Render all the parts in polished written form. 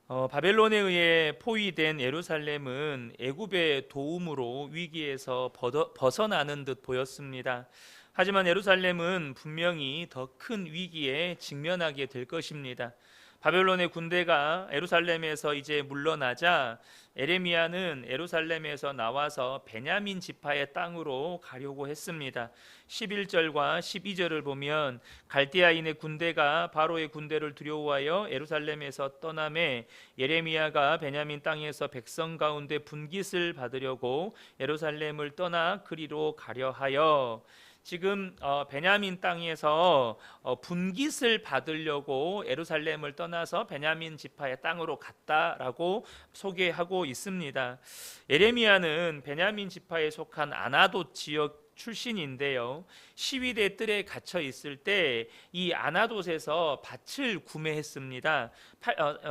바벨론에 의해 포위된 예루살렘은 애굽의 도움으로 위기에서 벗어나는 듯 보였습니다. 하지만 예루살렘은 분명히 더 큰 위기에 직면하게 될 것입니다. 바벨론의 군대가 예루살렘에서 이제 물러나자 에레미야는 예루살렘에서 나와서 베냐민 지파의 땅으로 가려고 했습니다. 11절과 12절을 보면 갈대아인의 군대가 바로의 군대를 두려워하여 예루살렘에서 떠나매 예레미야가 베냐민 땅에서 백성 가운데 분깃을 받으려고 예루살렘을 떠나 그리로 가려 하여, 지금 베냐민 땅에서 분깃을 받으려고 예루살렘을 떠나서 베냐민 지파의 땅으로 갔다라고 소개하고 있습니다. 예레미야는 베냐민 지파에 속한 아나돗 지역 출신인데요. 시위대 뜰에 갇혀 있을 때 이 아나돗에서 밭을 구매했습니다.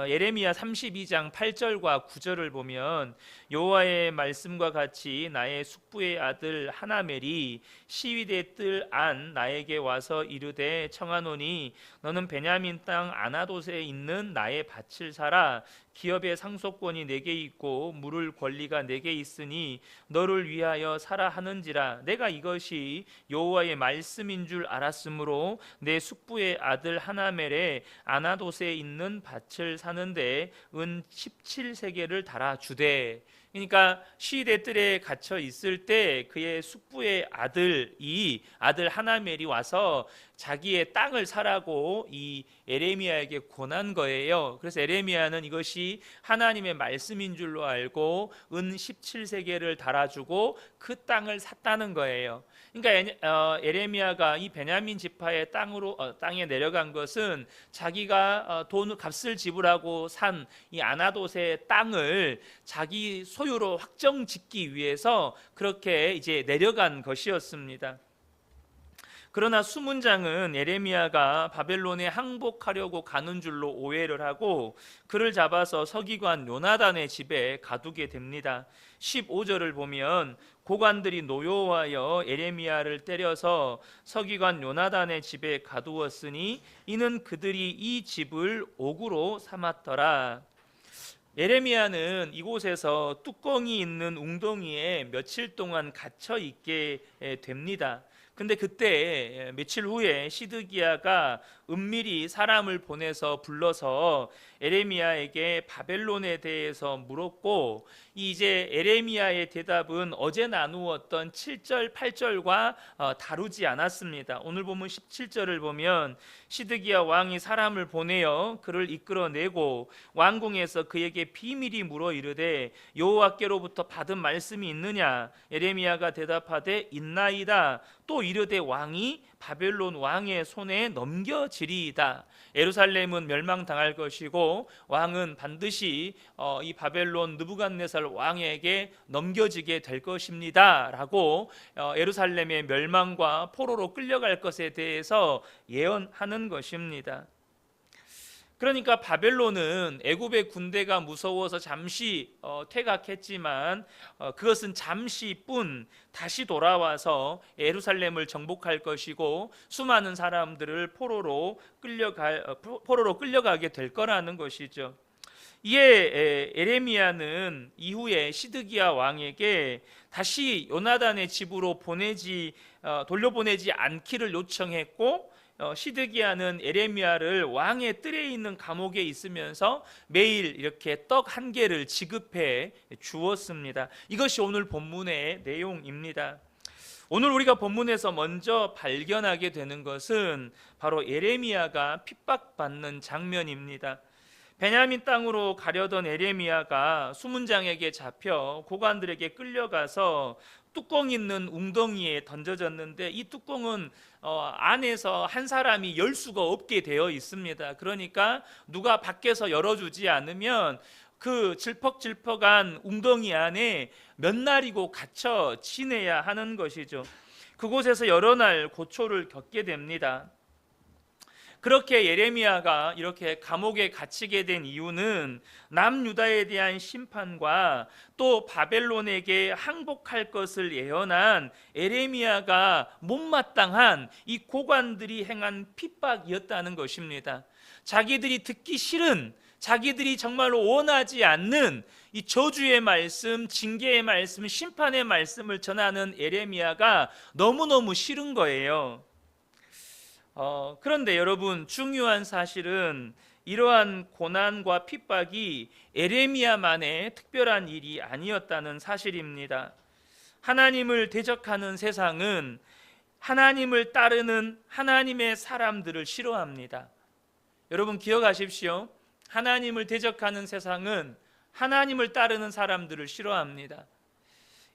예레미야 32장 8절과 9절을 보면 여호와의 말씀과 같이 나의 숙부의 아들 하나멜이 시위대 뜰 안 나에게 와서 이르되 청하노니 너는 베냐민 땅 아나돗에 있는 나의 밭을 사라. 기업의 상속권이 내게 있고 물을 권리가 내게 있으니 너를 위하여 사라 하는지라. 내가 이것이 여호와의 말씀인 줄 알았으므로 내 숙부의 아들 하나멜에 아나돗에 있는 밭을 사는데 은 17세겔을 달아주되. 그러니까 시위대 뜰에 갇혀 있을 때 그의 숙부의 아들 하나멜이 와서 자기의 땅을 사라고 이 에레미야에게 권한 거예요. 그래서 에레미야는 이것이 하나님의 말씀인 줄로 알고 은 17세겔을 달아주고 그 땅을 샀다는 거예요. 그러니까 에레미야가 이 베냐민 지파의 땅에 내려간 것은 자기가 값을 지불하고 산 이 아나돗의 땅을 자기 소유로 확정짓기 위해서 그렇게 이제 내려간 것이었습니다. 그러나 수문장은 에레미야가 바벨론에 항복하려고 가는 줄로 오해를 하고 그를 잡아서 서기관 요나단의 집에 가두게 됩니다. 15절을 보면 고관들이 노여워하여 에레미야를 때려서 서기관 요나단의 집에 가두었으니 이는 그들이 이 집을 옥으로 삼았더라. 에레미야는 이곳에서 뚜껑이 있는 웅덩이에 며칠 동안 갇혀 있게 됩니다. 근데 그때 며칠 후에 시드기야가 은밀히 사람을 보내서 불러서 에레미야에게 바벨론에 대해서 물었고, 이제 에레미야의 대답은 어제 나누었던 7절 8절과 다루지 않았습니다. 오늘 보면 17절을 보면 시드기야 왕이 사람을 보내어 그를 이끌어내고 왕궁에서 그에게 비밀이 물어 이르되 여호와께로부터 받은 말씀이 있느냐. 에레미야가 대답하되 있나이다. 또 이르되 왕이 바벨론 왕의 손에 넘겨지리이다. 예루살렘은 멸망당할 것이고 왕은 반드시 이 바벨론 느부갓네살 왕에게 넘겨지게 될 것입니다 라고 예루살렘의 멸망과 포로로 끌려갈 것에 대해서 예언하는 것입니다. 그러니까 바벨론은 애굽의 군대가 무서워서 잠시 퇴각했지만 그것은 잠시뿐 다시 돌아와서 예루살렘을 정복할 것이고 수많은 사람들을 포로로 끌려가게 될 거라는 것이죠. 이에 에레미야는 이후에 시드기야 왕에게 다시 요나단의 집으로 돌려보내지 않기를 요청했고, 시드기야는 에레미야를 왕의 뜰에 있는 감옥에 있으면서 매일 이렇게 떡 한 개를 지급해 주었습니다. 이것이 오늘 본문의 내용입니다. 오늘 우리가 본문에서 먼저 발견하게 되는 것은 바로 에레미야가 핍박받는 장면입니다. 베냐민 땅으로 가려던 에레미야가 수문장에게 잡혀 고관들에게 끌려가서 뚜껑 있는 웅덩이에 던져졌는데 이 뚜껑은 안에서 한 사람이 열 수가 없게 되어 있습니다. 그러니까 누가 밖에서 열어주지 않으면 그 질퍽질퍽한 웅덩이 안에 몇 날이고 갇혀 지내야 하는 것이죠. 그곳에서 여러 날 고초를 겪게 됩니다. 그렇게 예레미야가 이렇게 감옥에 갇히게 된 이유는 남유다에 대한 심판과 또 바벨론에게 항복할 것을 예언한 에레미야가 못마땅한 이 고관들이 행한 핍박이었다는 것입니다. 자기들이 듣기 싫은 자기들이 정말로 원하지 않는 이 저주의 말씀, 징계의 말씀, 심판의 말씀을 전하는 예레미야가 너무너무 싫은 거예요. 그런데 여러분, 중요한 사실은 이러한 고난과 핍박이 예레미야만의 특별한 일이 아니었다는 사실입니다. 하나님을 대적하는 세상은 하나님을 따르는 하나님의 사람들을 싫어합니다. 여러분 기억하십시오. 하나님을 대적하는 세상은 하나님을 따르는 사람들을 싫어합니다.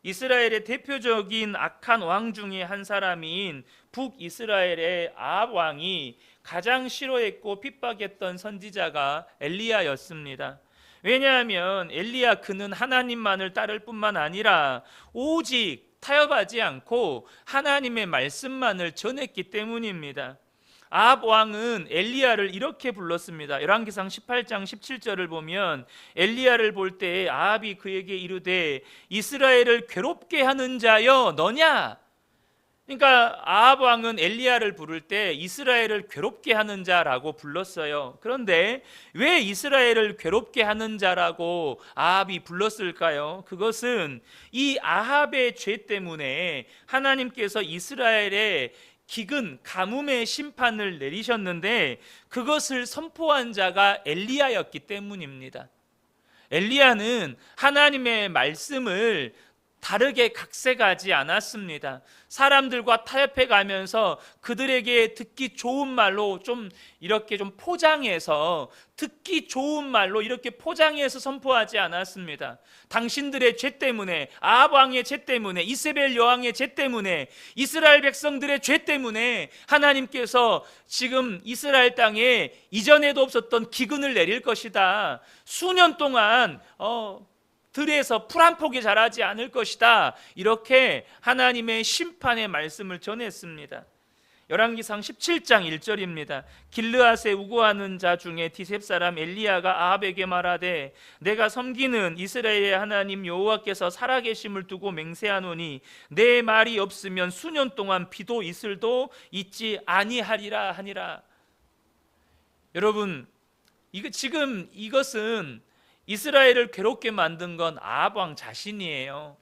이스라엘의 대표적인 악한 왕 중에 한 사람인 북이스라엘의 아합 왕이 가장 싫어했고 핍박했던 선지자가 엘리야였습니다. 왜냐하면 엘리야 그는 하나님만을 따를 뿐만 아니라 오직 타협하지 않고 하나님의 말씀만을 전했기 때문입니다. 아합 왕은 엘리야를 이렇게 불렀습니다. 열왕기상 18장 17절을 보면 엘리야를 볼 때 아합이 그에게 이르되 이스라엘을 괴롭게 하는 자여 너냐? 그러니까 아합 왕은 엘리야를 부를 때 이스라엘을 괴롭게 하는 자라고 불렀어요. 그런데 왜 이스라엘을 괴롭게 하는 자라고 아합이 불렀을까요? 그것은 이 아합의 죄 때문에 하나님께서 이스라엘의 기근, 가뭄의 심판을 내리셨는데 그것을 선포한 자가 엘리야였기 때문입니다. 엘리야는 하나님의 말씀을 다르게 각색하지 않았습니다. 사람들과 타협해 가면서 그들에게 듣기 좋은 말로 이렇게 포장해서 듣기 좋은 말로 이렇게 포장해서 선포하지 않았습니다. 당신들의 죄 때문에, 아합 왕의 죄 때문에, 이세벨 여왕의 죄 때문에, 이스라엘 백성들의 죄 때문에 하나님께서 지금 이스라엘 땅에 이전에도 없었던 기근을 내릴 것이다. 수년 동안 들에서 풀 한 폭이 자라지 않을 것이다. 이렇게 하나님의 심판의 말씀을 전했습니다. 열왕기상 17장 1절입니다. 길르앗에 우고하는 자 중에 디셉 사람 엘리야가 아합에게 말하되 내가 섬기는 이스라엘의 하나님 여호와께서 살아계심을 두고 맹세하노니 내 말이 없으면 수년 동안 비도 이슬도 있지 아니하리라 하니라. 여러분, 이것은 이스라엘을 괴롭게 만든 건 아합 왕 자신이에요.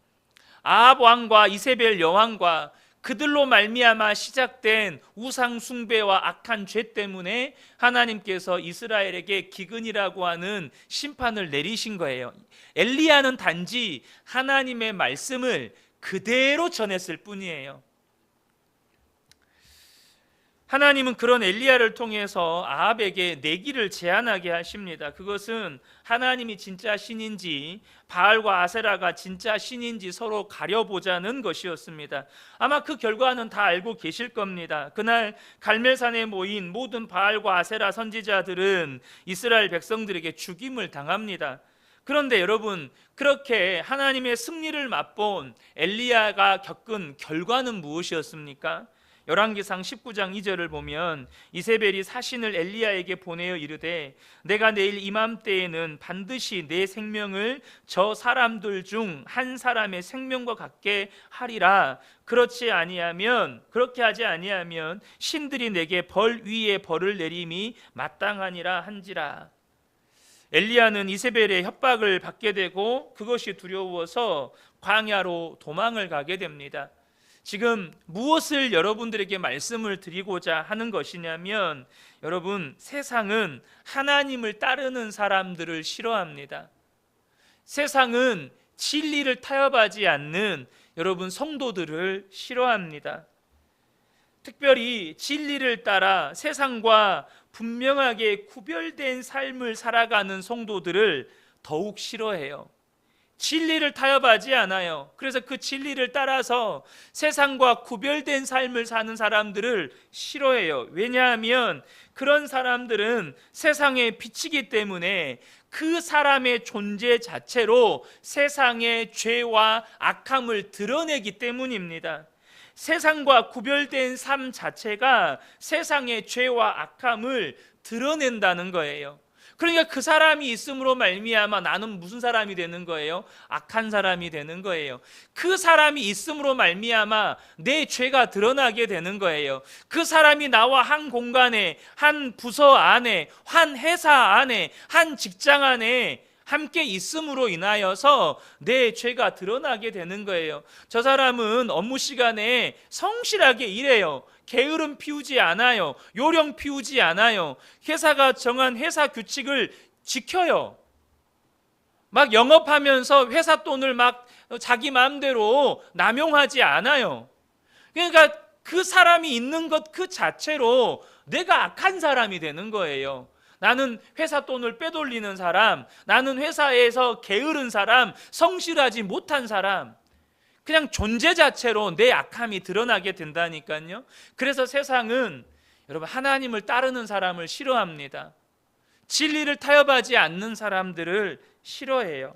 아합 왕과 이세벨 여왕과 그들로 말미암아 시작된 우상 숭배와 악한 죄 때문에 하나님께서 이스라엘에게 기근이라고 하는 심판을 내리신 거예요. 엘리야는 단지 하나님의 말씀을 그대로 전했을 뿐이에요. 하나님은 그런 엘리야를 통해서 아합에게 내기를 제안하게 하십니다. 그것은 하나님이 진짜 신인지 바알과 아세라가 진짜 신인지 서로 가려보자는 것이었습니다. 아마 그 결과는 다 알고 계실 겁니다. 그날 갈멜산에 모인 모든 바알과 아세라 선지자들은 이스라엘 백성들에게 죽임을 당합니다. 그런데 여러분, 그렇게 하나님의 승리를 맛본 엘리야가 겪은 결과는 무엇이었습니까? 열왕기상 19장 2절을 보면 이세벨이 사신을 엘리야에게 보내어 이르되 내가 내일 이맘때에는 반드시 내 생명을 저 사람들 중 한 사람의 생명과 같게 하리라. 그렇게 하지 아니하면 신들이 내게 벌 위에 벌을 내림이 마땅하니라 한지라. 엘리야는 이세벨의 협박을 받게 되고 그것이 두려워서 광야로 도망을 가게 됩니다. 지금 무엇을 여러분들에게 말씀을 드리고자 하는 것이냐면, 여러분, 세상은 하나님을 따르는 사람들을 싫어합니다. 세상은 진리를 타협하지 않는 여러분 성도들을 싫어합니다. 특별히 진리를 따라 세상과 분명하게 구별된 삶을 살아가는 성도들을 더욱 싫어해요. 진리를 타협하지 않아요. 그래서 그 진리를 따라서 세상과 구별된 삶을 사는 사람들을 싫어해요. 왜냐하면 그런 사람들은 세상에 비치기 때문에 그 사람의 존재 자체로 세상의 죄와 악함을 드러내기 때문입니다. 세상과 구별된 삶 자체가 세상의 죄와 악함을 드러낸다는 거예요. 그러니까 그 사람이 있음으로 말미암아 나는 무슨 사람이 되는 거예요? 악한 사람이 되는 거예요. 그 사람이 있음으로 말미암아 내 죄가 드러나게 되는 거예요. 그 사람이 나와 한 공간에, 한 부서 안에, 한 회사 안에, 한 직장 안에 함께 있음으로 인하여서 내 죄가 드러나게 되는 거예요. 저 사람은 업무 시간에 성실하게 일해요. 게으름 피우지 않아요. 요령 피우지 않아요. 회사가 정한 회사 규칙을 지켜요. 막 영업하면서 회사 돈을 막 자기 마음대로 남용하지 않아요. 그러니까 그 사람이 있는 것 그 자체로 내가 악한 사람이 되는 거예요. 나는 회사 돈을 빼돌리는 사람, 나는 회사에서 게으른 사람, 성실하지 못한 사람, 그냥 존재 자체로 내 악함이 드러나게 된다니까요. 그래서 세상은 여러분 하나님을 따르는 사람을 싫어합니다. 진리를 타협하지 않는 사람들을 싫어해요.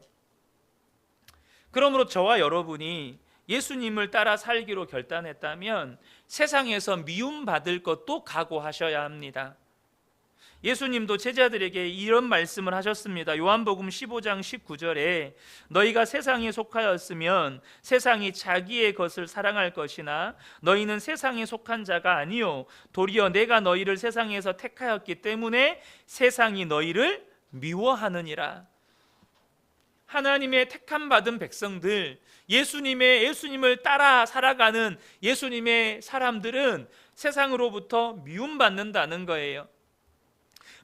그러므로 저와 여러분이 예수님을 따라 살기로 결단했다면 세상에서 미움받을 것도 각오하셔야 합니다. 예수님도 제자들에게 이런 말씀을 하셨습니다. 요한복음 15장 19절에 너희가 세상에 속하였으면 세상이 자기의 것을 사랑할 것이나 너희는 세상에 속한 자가 아니요 도리어 내가 너희를 세상에서 택하였기 때문에 세상이 너희를 미워하느니라. 하나님의 택함 받은 백성들, 예수님을 따라 살아가는 예수님의 사람들은 세상으로부터 미움받는다는 거예요.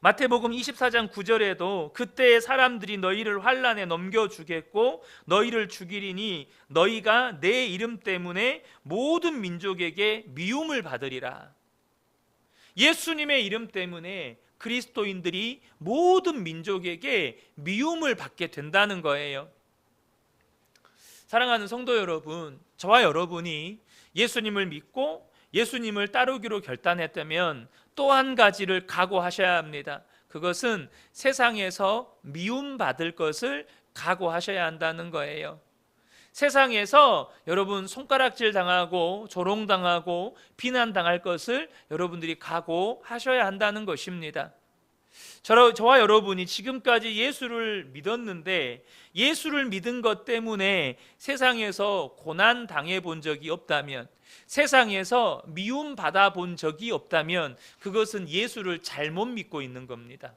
마태복음 24장 9절에도 그때의 사람들이 너희를 환난에 넘겨주겠고 너희를 죽이리니 너희가 내 이름 때문에 모든 민족에게 미움을 받으리라. 예수님의 이름 때문에 그리스도인들이 모든 민족에게 미움을 받게 된다는 거예요. 사랑하는 성도 여러분, 저와 여러분이 예수님을 믿고 예수님을 따르기로 결단했다면 또 한 가지를 각오하셔야 합니다. 그것은 세상에서 미움받을 것을 각오하셔야 한다는 거예요. 세상에서 여러분 손가락질 당하고 조롱당하고 비난당할 것을 여러분들이 각오하셔야 한다는 것입니다. 저와 여러분이 지금까지 예수를 믿었는데 예수를 믿은 것 때문에 세상에서 고난 당해 본 적이 없다면, 세상에서 미움 받아 본 적이 없다면 그것은 예수를 잘못 믿고 있는 겁니다.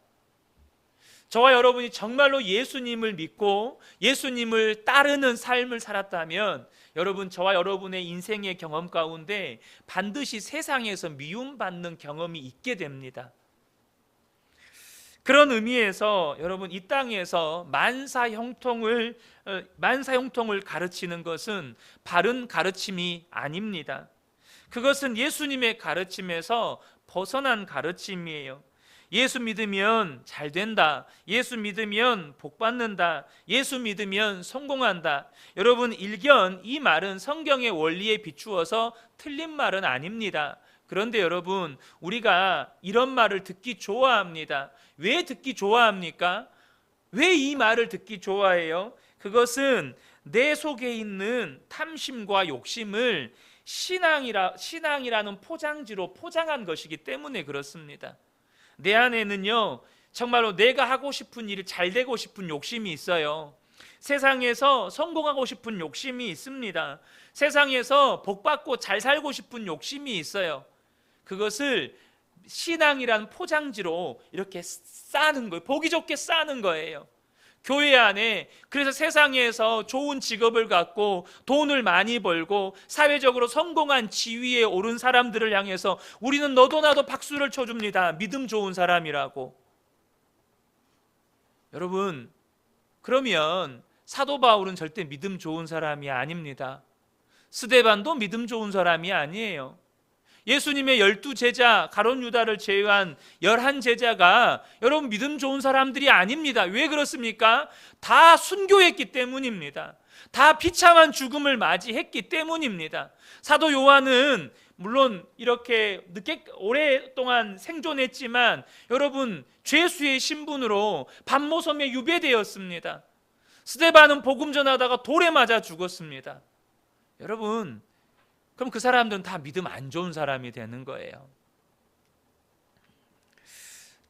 저와 여러분이 정말로 예수님을 믿고 예수님을 따르는 삶을 살았다면 여러분, 저와 여러분의 인생의 경험 가운데 반드시 세상에서 미움받는 경험이 있게 됩니다. 그런 의미에서 여러분, 이 땅에서 만사 형통을 가르치는 것은 바른 가르침이 아닙니다. 그것은 예수님의 가르침에서 벗어난 가르침이에요. 예수 믿으면 잘 된다, 예수 믿으면 복 받는다, 예수 믿으면 성공한다. 여러분, 일견 이 말은 성경의 원리에 비추어서 틀린 말은 아닙니다. 그런데 여러분, 우리가 이런 말을 듣기 좋아합니다. 왜 듣기 좋아합니까? 왜 이 말을 듣기 좋아해요? 그것은 내 속에 있는 탐심과 욕심을 신앙이라는 포장지로 포장한 것이기 때문에 그렇습니다. 내 안에는요, 정말로 내가 하고 싶은 일이 잘 되고 싶은 욕심이 있어요. 세상에서 성공하고 싶은 욕심이 있습니다. 세상에서 복받고 잘 살고 싶은 욕심이 있어요. 그것을 신앙이라는 포장지로 이렇게 싸는 거예요. 보기 좋게 싸는 거예요. 교회 안에, 그래서 세상에서 좋은 직업을 갖고 돈을 많이 벌고 사회적으로 성공한 지위에 오른 사람들을 향해서 우리는 너도 나도 박수를 쳐줍니다. 믿음 좋은 사람이라고. 여러분, 그러면 사도 바울은 절대 믿음 좋은 사람이 아닙니다. 스데반도 믿음 좋은 사람이 아니에요. 예수님의 12제자 가룟 유다를 제외한 11제자가 여러분 믿음 좋은 사람들이 아닙니다. 왜 그렇습니까? 다 순교했기 때문입니다. 다 비참한 죽음을 맞이했기 때문입니다. 사도 요한은 물론 이렇게 오랫동안 생존했지만 여러분, 죄수의 신분으로 반모섬에 유배되었습니다. 스데반은 복음 전하다가 돌에 맞아 죽었습니다. 여러분, 그럼 그 사람들은 다 믿음 안 좋은 사람이 되는 거예요.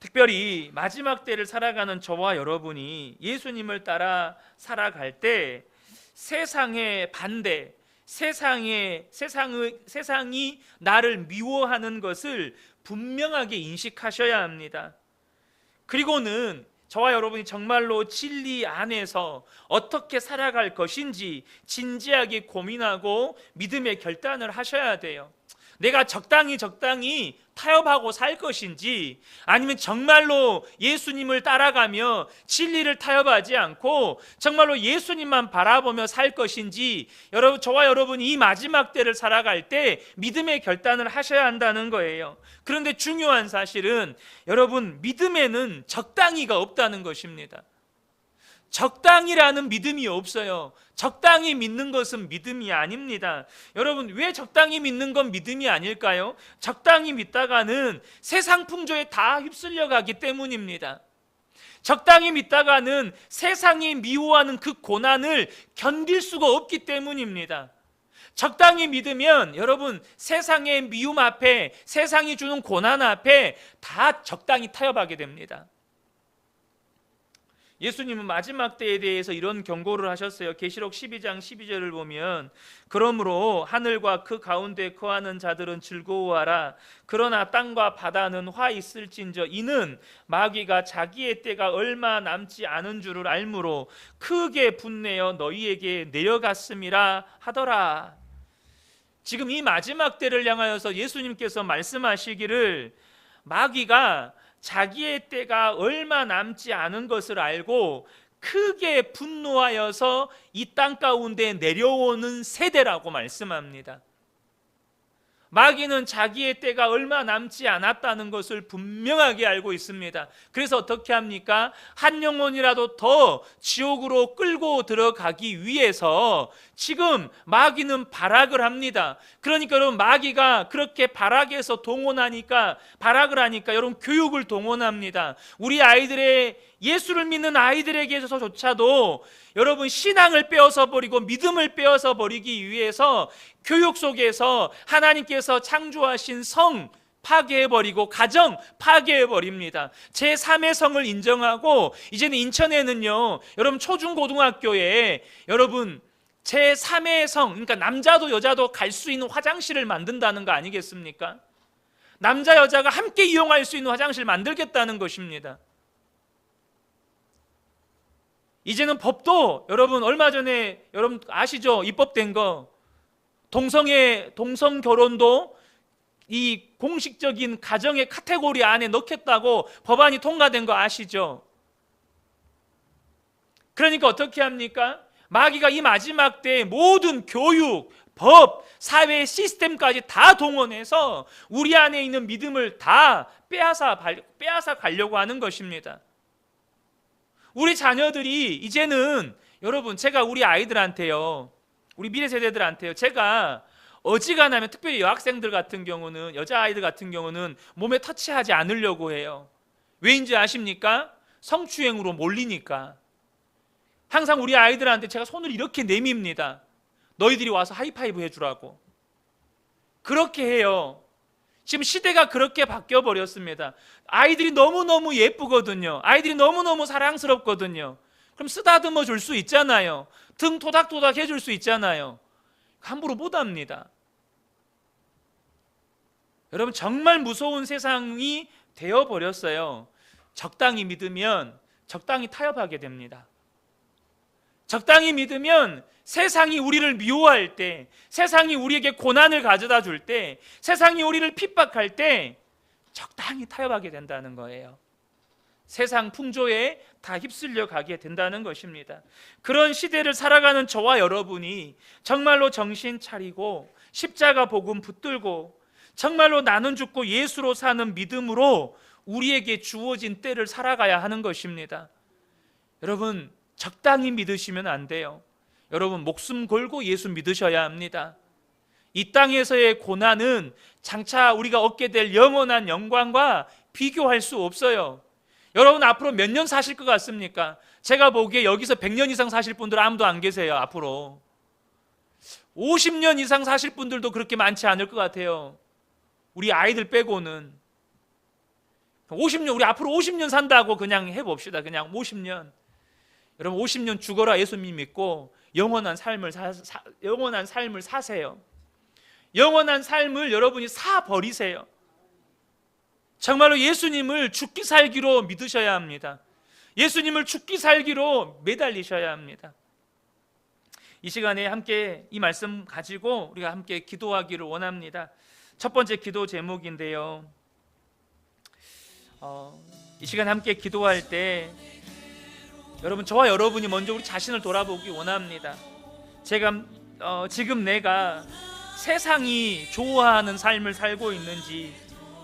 특별히 마지막 때를 살아가는 저와 여러분이 예수님을 따라 살아갈 때 세상의 반대, 세상이 나를 미워하는 것을 분명하게 인식하셔야 합니다. 그리고는 저와 여러분이 정말로 진리 안에서 어떻게 살아갈 것인지 진지하게 고민하고 믿음의 결단을 하셔야 돼요. 내가 적당히 타협하고 살 것인지, 아니면 정말로 예수님을 따라가며 진리를 타협하지 않고 정말로 예수님만 바라보며 살 것인지, 저와 여러분이 이 마지막 때를 살아갈 때 믿음의 결단을 하셔야 한다는 거예요. 그런데 중요한 사실은 여러분, 믿음에는 적당히가 없다는 것입니다. 적당이라는 믿음이 없어요. 적당히 믿는 것은 믿음이 아닙니다. 여러분, 왜 적당히 믿는 건 믿음이 아닐까요? 적당히 믿다가는 세상 풍조에 다 휩쓸려 가기 때문입니다. 적당히 믿다가는 세상이 미워하는 그 고난을 견딜 수가 없기 때문입니다. 적당히 믿으면 여러분, 세상의 미움 앞에, 세상이 주는 고난 앞에 다 적당히 타협하게 됩니다. 예수님은 마지막 때에 대해서 이런 경고를 하셨어요. 계시록 12장 12절을 보면, 그러므로 하늘과 그 가운데 거하는 자들은 즐거워하라. 그러나 땅과 바다는 화 있을진저 이는 마귀가 자기의 때가 얼마 남지 않은 줄을 알므로 크게 분내어 너희에게 내려갔음이라 하더라. 지금 이 마지막 때를 향하여서 예수님께서 말씀하시기를, 마귀가 자기의 때가 얼마 남지 않은 것을 알고 크게 분노하여서 이 땅 가운데 내려오는 세대라고 말씀합니다. 마귀는 자기의 때가 얼마 남지 않았다는 것을 분명하게 알고 있습니다. 그래서 어떻게 합니까? 한 영혼이라도 더 지옥으로 끌고 들어가기 위해서 지금 마귀는 발악을 합니다. 그러니까 여러분, 마귀가 그렇게 발악을 하니까 여러분, 교육을 동원합니다. 우리 아이들의, 예수를 믿는 아이들에게서조차도 여러분, 신앙을 빼앗아 버리고 믿음을 빼앗아 버리기 위해서 교육 속에서 하나님께서 창조하신 성 파괴해버리고 가정 파괴해버립니다. 제3의 성을 인정하고, 이제는 인천에는요, 여러분, 초중고등학교에 여러분 제3의 성, 그러니까 남자도 여자도 갈 수 있는 화장실을 만든다는 거 아니겠습니까? 남자 여자가 함께 이용할 수 있는 화장실 만들겠다는 것입니다. 이제는 법도 여러분, 얼마 전에 여러분 아시죠? 입법된 거, 동성 결혼도 이 공식적인 가정의 카테고리 안에 넣겠다고 법안이 통과된 거 아시죠? 그러니까 어떻게 합니까? 마귀가 이 마지막 때에 모든 교육, 법, 사회 시스템까지 다 동원해서 우리 안에 있는 믿음을 다 빼앗아 가려고 하는 것입니다. 우리 자녀들이 이제는, 여러분, 제가 우리 아이들한테요, 우리 미래 세대들한테요, 제가 어지간하면, 특별히 여학생들 같은 경우는, 여자아이들 같은 경우는 몸에 터치하지 않으려고 해요. 왜인지 아십니까? 성추행으로 몰리니까. 항상 우리 아이들한테 제가 손을 이렇게 내밉니다. 너희들이 와서 하이파이브 해주라고. 그렇게 해요. 지금 시대가 그렇게 바뀌어 버렸습니다. 아이들이 너무너무 예쁘거든요. 아이들이 너무너무 사랑스럽거든요. 그럼 쓰다듬어 줄 수 있잖아요. 등 토닥토닥 해줄 수 있잖아요. 함부로 못 합니다. 여러분, 정말 무서운 세상이 되어버렸어요. 적당히 믿으면 적당히 타협하게 됩니다. 적당히 믿으면 세상이 우리를 미워할 때, 세상이 우리에게 고난을 가져다 줄 때, 세상이 우리를 핍박할 때 적당히 타협하게 된다는 거예요. 세상 풍조에 다 휩쓸려 가게 된다는 것입니다. 그런 시대를 살아가는 저와 여러분이 정말로 정신 차리고 십자가 복음 붙들고 정말로 나는 죽고 예수로 사는 믿음으로 우리에게 주어진 때를 살아가야 하는 것입니다. 여러분, 적당히 믿으시면 안 돼요. 여러분, 목숨 걸고 예수 믿으셔야 합니다. 이 땅에서의 고난은 장차 우리가 얻게 될 영원한 영광과 비교할 수 없어요. 여러분, 앞으로 몇 년 사실 것 같습니까? 제가 보기에 여기서 100년 이상 사실 분들 아무도 안 계세요. 앞으로 50년 이상 사실 분들도 그렇게 많지 않을 것 같아요. 우리 아이들 빼고는. 50년, 우리 앞으로 50년 산다고 그냥 해봅시다. 그냥 50년. 여러분 50년 죽어라 예수님 믿고 영원한 삶을 사세요. 영원한 삶을 여러분이 사버리세요. 정말로 예수님을 죽기 살기로 믿으셔야 합니다. 예수님을 죽기 살기로 매달리셔야 합니다. 이 시간에 함께 이 말씀 가지고 우리가 함께 기도하기를 원합니다. 첫 번째 기도 제목인데요, 이 시간 함께 기도할 때 여러분, 저와 여러분이 먼저 우리 자신을 돌아보기 원합니다. 지금 내가 세상이 좋아하는 삶을 살고 있는지,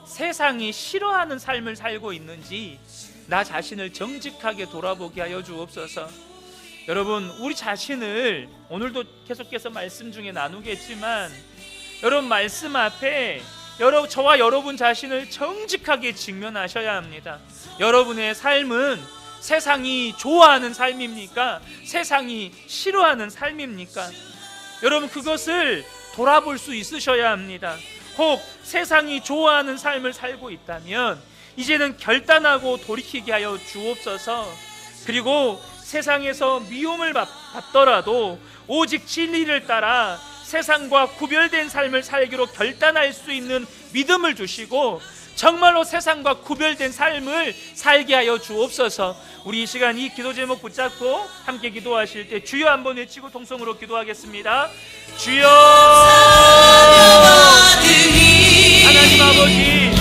세상이 싫어하는 삶을 살고 있는지 나 자신을 정직하게 돌아보게 하여 주옵소서. 여러분, 우리 자신을 오늘도 계속해서 말씀 중에 나누겠지만, 여러분 말씀 앞에 저와 여러분 자신을 정직하게 직면하셔야 합니다. 여러분의 삶은 세상이 좋아하는 삶입니까? 세상이 싫어하는 삶입니까? 여러분, 그것을 돌아볼 수 있으셔야 합니다. 혹 세상이 좋아하는 삶을 살고 있다면 이제는 결단하고 돌이키게 하여 주옵소서. 그리고 세상에서 미움을 받더라도 오직 진리를 따라 세상과 구별된 삶을 살기로 결단할 수 있는 믿음을 주시고, 정말로 세상과 구별된 삶을 살게 하여 주옵소서. 우리 이 시간 이 기도 제목 붙잡고 함께 기도하실 때 주여 한번 외치고 통성으로 기도하겠습니다. 주여, 하나님 아버지,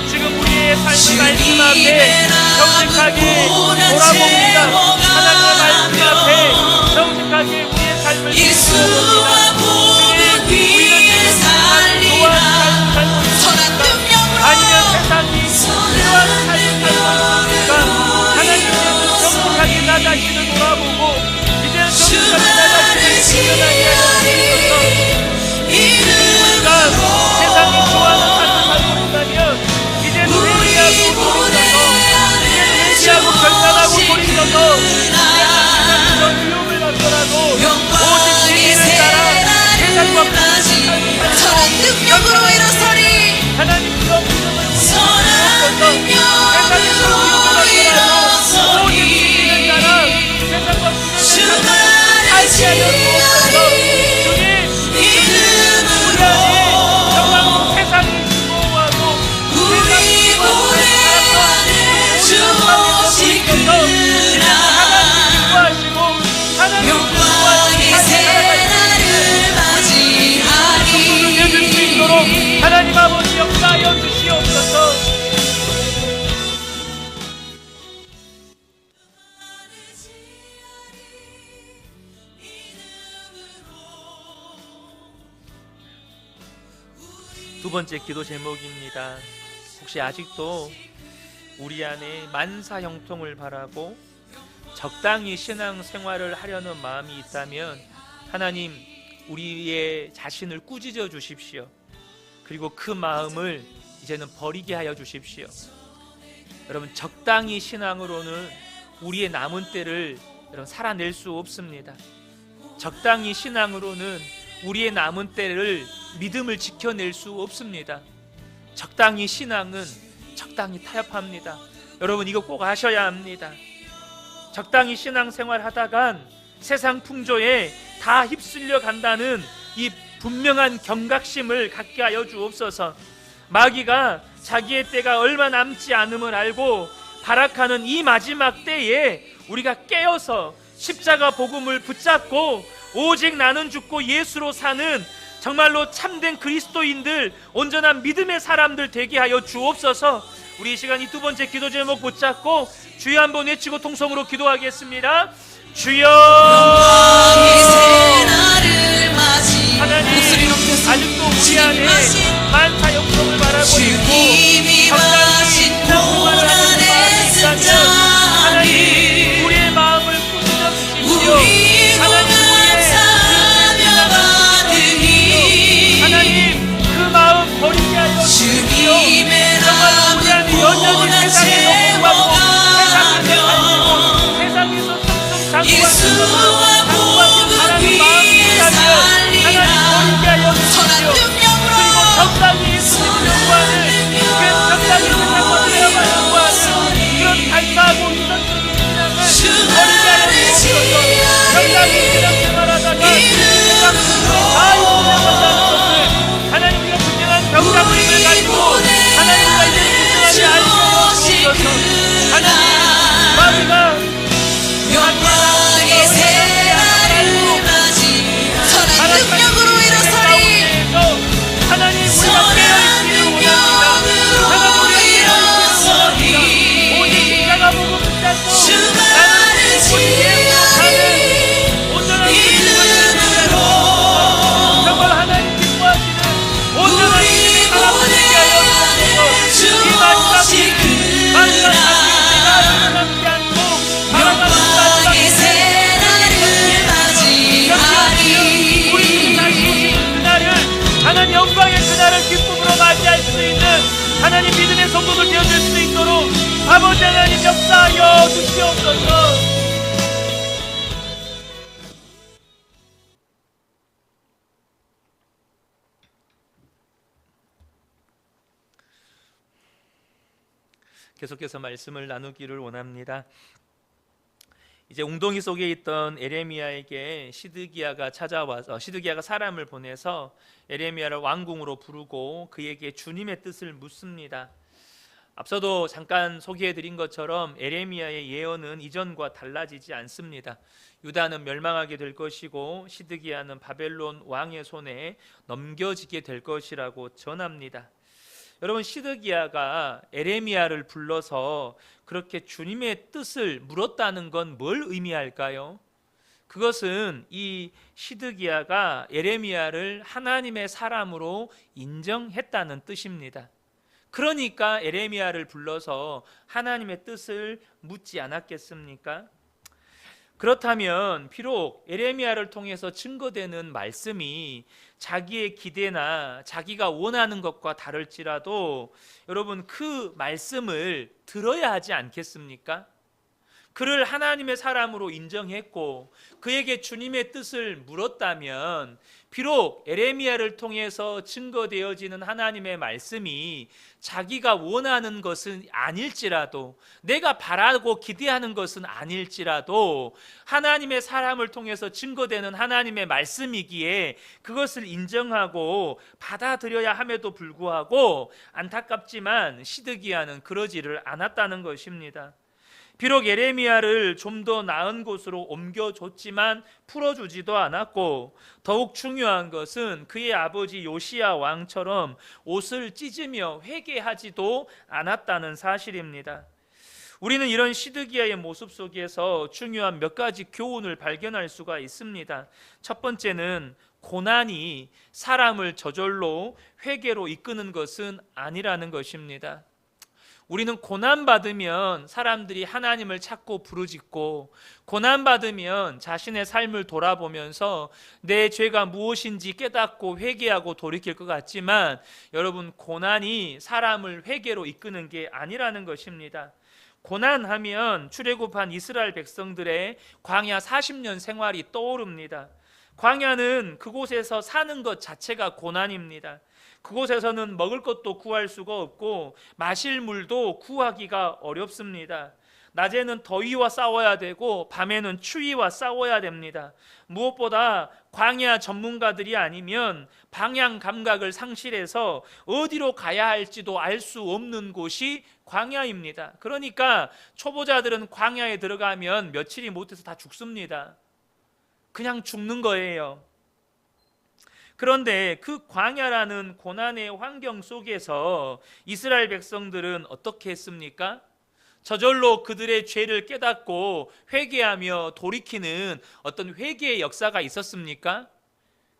지금 우리의 삶을 말씀 앞에 정직하게 돌아봅니다. 하나님의 말씀 앞에 정직하게 우리의 삶을 돌아봅니다. 우리는 세상이 좋아하는 삶을 살고 있습니까? 아니면 세상이 싫어하는 삶을 살고 있습니까? 하나님께서 정직하게 나 자신을 돌아보고 이제는 정직하게 나 자신을 직면하게 하여 우리가 세상이 좋아하는 삶을 살고 있다면 이제는 회개하고 돌이켜서, 이제는 회개하고 결단하고 돌이켜서, 세상에서 위험을 받더라도 오직 진리를 따라 세상과 선한 능력으로 일어서리. 하나님 그런 믿음을 선한 능력 세상에서 위험을 받더라도 오직 진리를 따라 세상과 구별된 삶을 살게 하여 주옵소서. 주님, 우리 안에 정말 세상이 즐거워하고 우리 고뇌하는 주오실 그날 하나님 기뻐하시고 영광의 새날을 맞이하리. 여길 수 있도록 하나님 아버지 역사하여 주시옵소서. 두 번째 기도 제목입니다. 혹시 아직도 우리 안에 만사 형통을 바라고 적당히 신앙 생활을 하려는 마음이 있다면 하나님, 우리의 자신을 꾸짖어 주십시오. 그리고 그 마음을 이제는 버리게 하여 주십시오. 여러분, 적당히 신앙으로는 우리의 남은 때를 여러분 살아낼 수 없습니다. 적당히 신앙으로는 우리의 남은 때를 믿음을 지켜낼 수 없습니다. 적당히 신앙은 적당히 타협합니다. 여러분, 이거 꼭 아셔야 합니다. 적당히 신앙생활 하다간 세상 풍조에 다 휩쓸려 간다는 이 분명한 경각심을 갖게 하여 주옵소서. 마귀가 자기의 때가 얼마 남지 않음을 알고 발악하는 이 마지막 때에 우리가 깨어서 십자가 복음을 붙잡고 오직 나는 죽고 예수로 사는 정말로 참된 그리스도인들, 온전한 믿음의 사람들 되게 하여 주옵소서. 우리 이 시간 이 두 번째 기도 제목 붙잡고 주여 한번 외치고 통성으로 기도하겠습니다. 주여, 하나님, 아직도 우리 안에 만사 영성을 바라고 있고 적당히 신앙생활을 하는 마음이 있다면 하나님, 우리의 마음을 꾸짖어 주십시오. 하나님, 하나님, 그 마음 버리게 하여 주십시오. 정말 우리 안에 여전히 세상에서 공부하고 세상에서 장구하는 하나님 마음이 있다면 하나님 버리게 하여 주십시오. 그리고 적당히 예수님을 구하는, 적당히 세상과 세상을 구하는 하여 주시옵소서. 계속해서 말씀을 나누기를 원합니다. 이제 웅덩이 속에 있던 에레미야에게 시드기야가 찾아와서 시드기야가 사람을 보내서 에레미야를 왕궁으로 부르고 그에게 주님의 뜻을 묻습니다. 앞서도 잠깐 소개해드린 것처럼 에레미야의 예언은 이전과 달라지지 않습니다. 유다는 멸망하게 될 것이고 시드기야는 바벨론 왕의 손에 넘겨지게 될 것이라고 전합니다. 여러분, 시드기야가 에레미야를 불러서 그렇게 주님의 뜻을 물었다는 건 뭘 의미할까요? 그것은 이 시드기야가 에레미야를 하나님의 사람으로 인정했다는 뜻입니다. 그러니까 에레미야를 불러서 하나님의 뜻을 묻지 않았겠습니까? 그렇다면 비록 에레미야를 통해서 증거되는 말씀이 자기의 기대나 자기가 원하는 것과 다를지라도 여러분, 그 말씀을 들어야 하지 않겠습니까? 그를 하나님의 사람으로 인정했고 그에게 주님의 뜻을 물었다면 비록 에레미야를 통해서 증거되어지는 하나님의 말씀이 자기가 원하는 것은 아닐지라도, 내가 바라고 기대하는 것은 아닐지라도 하나님의 사람을 통해서 증거되는 하나님의 말씀이기에 그것을 인정하고 받아들여야 함에도 불구하고 안타깝지만 시드기야는 그러지를 않았다는 것입니다. 비록 에레미야를 좀 더 나은 곳으로 옮겨줬지만 풀어주지도 않았고, 더욱 중요한 것은 그의 아버지 요시야 왕처럼 옷을 찢으며 회개하지도 않았다는 사실입니다. 우리는 이런 시드기야의 모습 속에서 중요한 몇 가지 교훈을 발견할 수가 있습니다. 첫 번째는 고난이 사람을 저절로 회개로 이끄는 것은 아니라는 것입니다. 우리는 고난받으면 사람들이 하나님을 찾고 부르짖고, 고난받으면 자신의 삶을 돌아보면서 내 죄가 무엇인지 깨닫고 회개하고 돌이킬 것 같지만, 여러분, 고난이 사람을 회개로 이끄는 게 아니라는 것입니다. 고난하면 출애굽한 이스라엘 백성들의 광야 40년 생활이 떠오릅니다. 광야는 그곳에서 사는 것 자체가 고난입니다. 그곳에서는 먹을 것도 구할 수가 없고 마실 물도 구하기가 어렵습니다. 낮에는 더위와 싸워야 되고 밤에는 추위와 싸워야 됩니다. 무엇보다 광야 전문가들이 아니면 방향 감각을 상실해서 어디로 가야 할지도 알 수 없는 곳이 광야입니다. 그러니까 초보자들은 광야에 들어가면 며칠이 못해서 다 죽습니다. 그냥 죽는 거예요. 그런데 그 광야라는 고난의 환경 속에서 이스라엘 백성들은 어떻게 했습니까? 저절로 그들의 죄를 깨닫고 회개하며 돌이키는 어떤 회개의 역사가 있었습니까?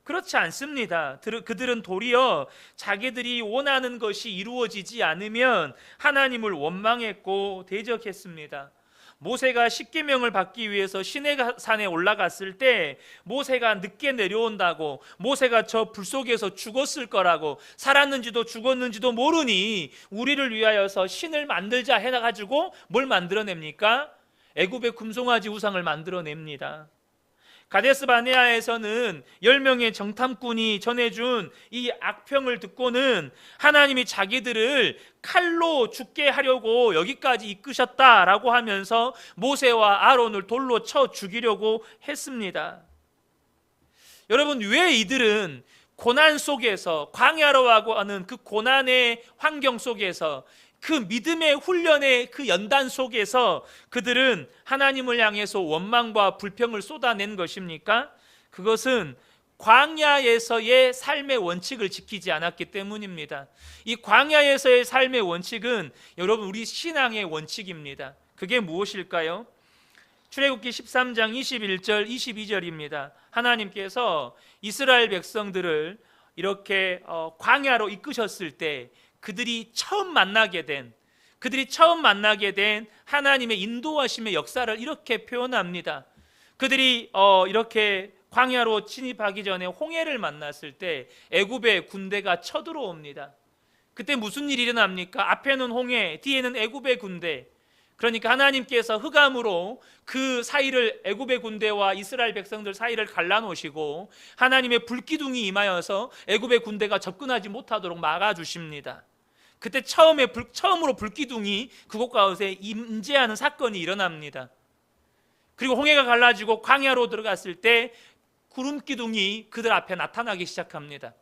그렇지 않습니다. 그들은 도리어 자기들이 원하는 것이 이루어지지 않으면 하나님을 원망했고 대적했습니다. 모세가 십계명을 받기 위해서 시내산에 올라갔을 때 모세가 늦게 내려온다고, 모세가 저 불 속에서 죽었을 거라고, 살았는지도 죽었는지도 모르니 우리를 위하여서 신을 만들자 해가지고 뭘 만들어냅니까? 애굽의 금송아지 우상을 만들어냅니다. 가데스 바네아에서는 10명의 정탐꾼이 전해준 이 악평을 듣고는 하나님이 자기들을 칼로 죽게 하려고 여기까지 이끄셨다라고 하면서 모세와 아론을 돌로 쳐 죽이려고 했습니다. 여러분, 왜 이들은 고난 속에서, 광야라고 하는 그 고난의 환경 속에서, 그 믿음의 훈련의 그 연단 속에서 그들은 하나님을 향해서 원망과 불평을 쏟아낸 것입니까? 그것은 광야에서의 삶의 원칙을 지키지 않았기 때문입니다. 이 광야에서의 삶의 원칙은 여러분, 우리 신앙의 원칙입니다. 그게 무엇일까요? 출애굽기 13장 21절 22절입니다. 하나님께서 이스라엘 백성들을 이렇게 광야로 이끄셨을 때 그들이 처음 만나게 된 하나님의 인도하심의 역사를 이렇게 표현합니다. 그들이 이렇게 광야로 진입하기 전에 홍해를 만났을 때 애굽의 군대가 쳐들어옵니다. 그때 무슨 일이 일어납니까? 앞에는 홍해, 뒤에는 애굽의 군대. 그러니까 하나님께서 흑암으로 그 사이를, 애굽의 군대와 이스라엘 백성들 사이를 갈라놓으시고 하나님의 불기둥이 임하여서 애굽의 군대가 접근하지 못하도록 막아주십니다. 그때 처음으로 불기둥이 그곳 가운데 임재하는 사건이 일어납니다. 그리고 홍해가 갈라지고 광야로 들어갔을 때 구름기둥이 그들 앞에 나타나기 시작합니다.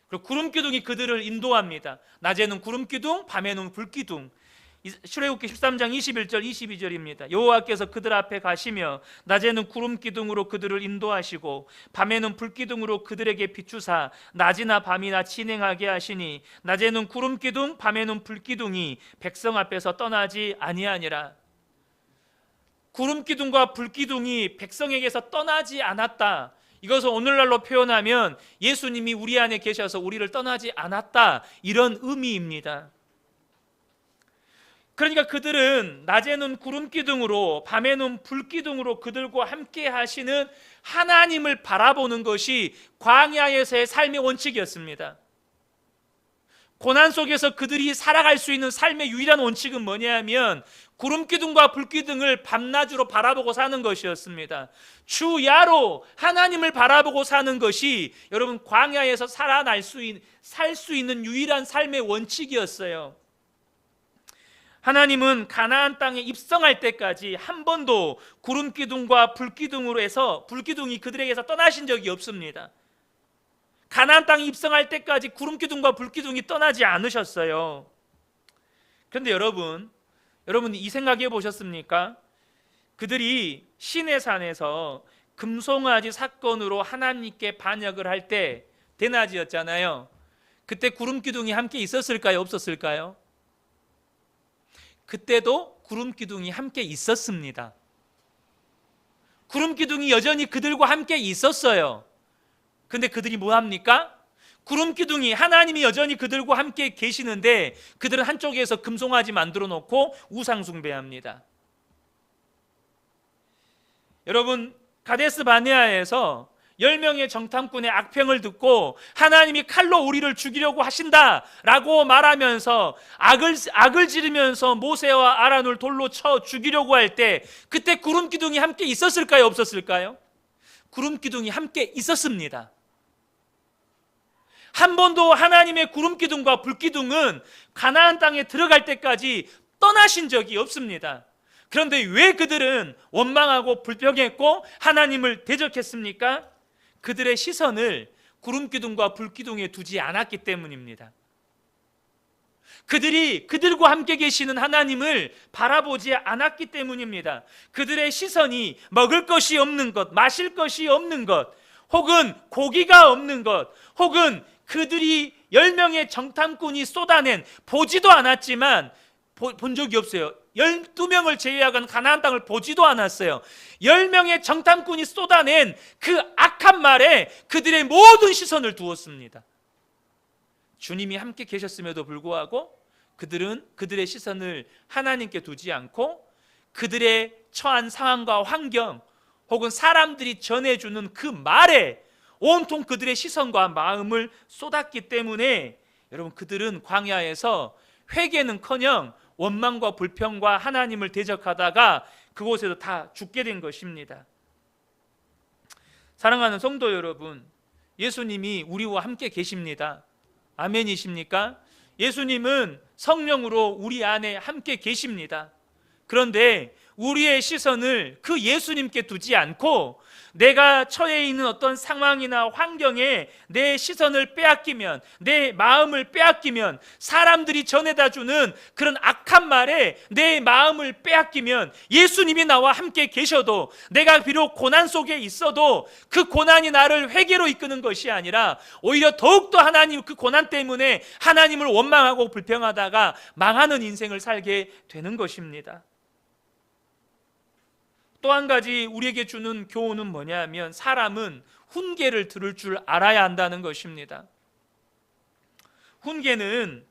그리고 구름기둥이 그들을 인도합니다. 낮에는 구름기둥, 밤에는 불기둥. 출애굽기 13장 21절 22절입니다. 여호와께서 그들 앞에 가시며 낮에는 구름기둥으로 그들을 인도하시고 밤에는 불기둥으로 그들에게 비추사 낮이나 밤이나 진행하게 하시니 낮에는 구름기둥 밤에는 불기둥이 백성 앞에서 떠나지 아니하니라. 구름기둥과 불기둥이 백성에게서 떠나지 않았다. 이것을 오늘날로 표현하면 예수님이 우리 안에 계셔서 우리를 떠나지 않았다, 이런 의미입니다. 그러니까 그들은 낮에는 구름기둥으로 밤에는 불기둥으로 그들과 함께 하시는 하나님을 바라보는 것이 광야에서의 삶의 원칙이었습니다. 고난 속에서 그들이 살아갈 수 있는 삶의 유일한 원칙은 뭐냐면 구름기둥과 불기둥을 밤낮으로 바라보고 사는 것이었습니다. 주야로 하나님을 바라보고 사는 것이 여러분 광야에서 살 수 있는 유일한 삶의 원칙이었어요. 하나님은 가나안 땅에 입성할 때까지 한 번도 구름기둥과 불기둥으로 해서 불기둥이 그들에게서 떠나신 적이 없습니다. 가나안 땅에 입성할 때까지 구름기둥과 불기둥이 떠나지 않으셨어요. 그런데 여러분 이 생각해 보셨습니까? 그들이 시내산에서 금송아지 사건으로 하나님께 반역을 할 때 대낮이었잖아요. 그때 구름기둥이 함께 있었을까요? 없었을까요? 그때도 구름기둥이 함께 있었습니다. 구름기둥이 여전히 그들과 함께 있었어요. 근데 그들이 뭐 합니까? 구름기둥이, 하나님이 여전히 그들과 함께 계시는데 그들은 한쪽에서 금송아지 만들어 놓고 우상 숭배합니다. 여러분, 가데스 바네아에서 10명의 정탐꾼의 악평을 듣고 하나님이 칼로 우리를 죽이려고 하신다라고 말하면서 악을 지르면서 모세와 아론을 돌로 쳐 죽이려고 할 때 그때 구름기둥이 함께 있었을까요? 없었을까요? 구름기둥이 함께 있었습니다. 한 번도 하나님의 구름기둥과 불기둥은 가나안 땅에 들어갈 때까지 떠나신 적이 없습니다. 그런데 왜 그들은 원망하고 불평했고 하나님을 대적했습니까? 그들의 시선을 구름기둥과 불기둥에 두지 않았기 때문입니다. 그들이 그들과 함께 계시는 하나님을 바라보지 않았기 때문입니다. 그들의 시선이 먹을 것이 없는 것, 마실 것이 없는 것, 혹은 고기가 없는 것, 혹은 그들이 10명의 정탐꾼이 쏟아낸, 보지도 않았지만 본 적이 없어요. 12명을 제외하고는 가나안 땅을 보지도 않았어요. 10명의 정탐꾼이 쏟아낸 그 악한 말에 그들의 모든 시선을 두었습니다. 주님이 함께 계셨음에도 불구하고 그들은 그들의 시선을 하나님께 두지 않고 그들의 처한 상황과 환경 혹은 사람들이 전해주는 그 말에 온통 그들의 시선과 마음을 쏟았기 때문에 여러분, 그들은 광야에서 회개는커녕 원망과 불평과 하나님을 대적하다가 그곳에서 다 죽게 된 것입니다. 사랑하는 성도 여러분, 예수님이 우리와 함께 계십니다. 아멘이십니까? 예수님은 성령으로 우리 안에 함께 계십니다. 그런데 우리의 시선을 그 예수님께 두지 않고 내가 처해 있는 어떤 상황이나 환경에 내 시선을 빼앗기면, 내 마음을 빼앗기면, 사람들이 전해다 주는 그런 악한 말에 내 마음을 빼앗기면 예수님이 나와 함께 계셔도 내가 비록 고난 속에 있어도 그 고난이 나를 회개로 이끄는 것이 아니라 오히려 더욱더 하나님, 그 고난 때문에 하나님을 원망하고 불평하다가 망하는 인생을 살게 되는 것입니다. 또 한 가지 우리에게 주는 교훈은 뭐냐면 사람은 훈계를 들을 줄 알아야 한다는 것입니다. 훈계는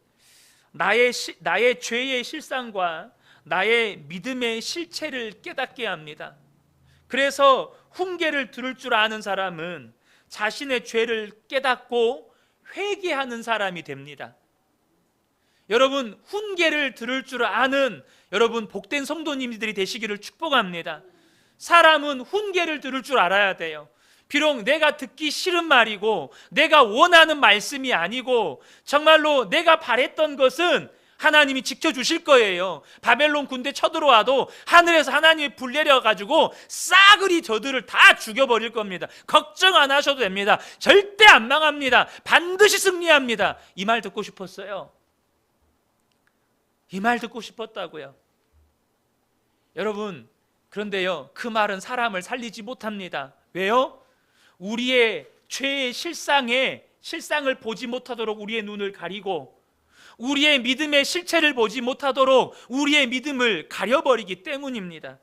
나의 죄의 실상과 나의 믿음의 실체를 깨닫게 합니다. 그래서 훈계를 들을 줄 아는 사람은 자신의 죄를 깨닫고 회개하는 사람이 됩니다. 여러분 훈계를 들을 줄 아는 여러분 복된 성도님들이 되시기를 축복합니다. 사람은 훈계를 들을 줄 알아야 돼요. 비록 내가 듣기 싫은 말이고 내가 원하는 말씀이 아니고 정말로 내가 바랬던 것은 하나님이 지켜주실 거예요. 바벨론 군대 쳐들어와도 하늘에서 하나님이 불 내려가지고 싸그리 저들을 다 죽여버릴 겁니다. 걱정 안 하셔도 됩니다. 절대 안 망합니다. 반드시 승리합니다. 이 말 듣고 싶었어요. 이 말 듣고 싶었다고요. 여러분, 그런데요, 그 말은 사람을 살리지 못합니다. 왜요? 우리의 죄의 실상을 보지 못하도록 우리의 눈을 가리고 우리의 믿음의 실체를 보지 못하도록 우리의 믿음을 가려버리기 때문입니다.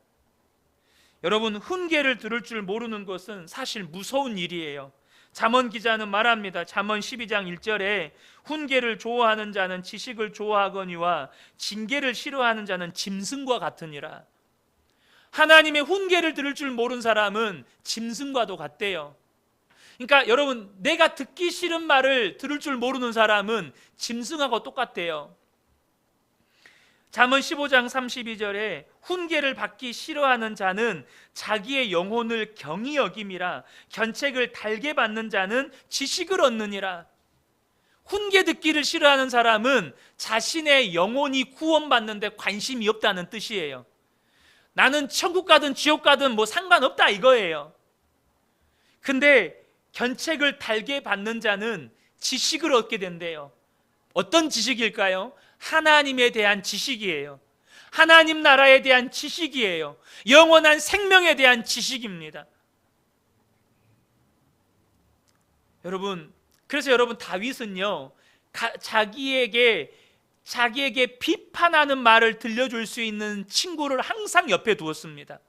여러분, 훈계를 들을 줄 모르는 것은 사실 무서운 일이에요. 잠언 기자는 말합니다. 잠언 12장 1절에 훈계를 좋아하는 자는 지식을 좋아하거니와 징계를 싫어하는 자는 짐승과 같으니라. 하나님의 훈계를 들을 줄 모르는 사람은 짐승과도 같대요. 그러니까 여러분, 내가 듣기 싫은 말을 들을 줄 모르는 사람은 짐승하고 똑같대요. 잠언 15장 32절에 훈계를 받기 싫어하는 자는 자기의 영혼을 경히 여김이라 견책을 달게 받는 자는 지식을 얻느니라. 훈계 듣기를 싫어하는 사람은 자신의 영혼이 구원받는데 관심이 없다는 뜻이에요. 나는 천국 가든 지옥 가든 뭐 상관없다 이거예요. 근데 견책을 달게 받는 자는 지식을 얻게 된대요. 어떤 지식일까요? 하나님에 대한 지식이에요. 하나님 나라에 대한 지식이에요. 영원한 생명에 대한 지식입니다. 여러분, 그래서 여러분 다윗은요, 자기에게 비판하는 말을 들려줄 수 있는 친구를 항상 옆에 두었습니다.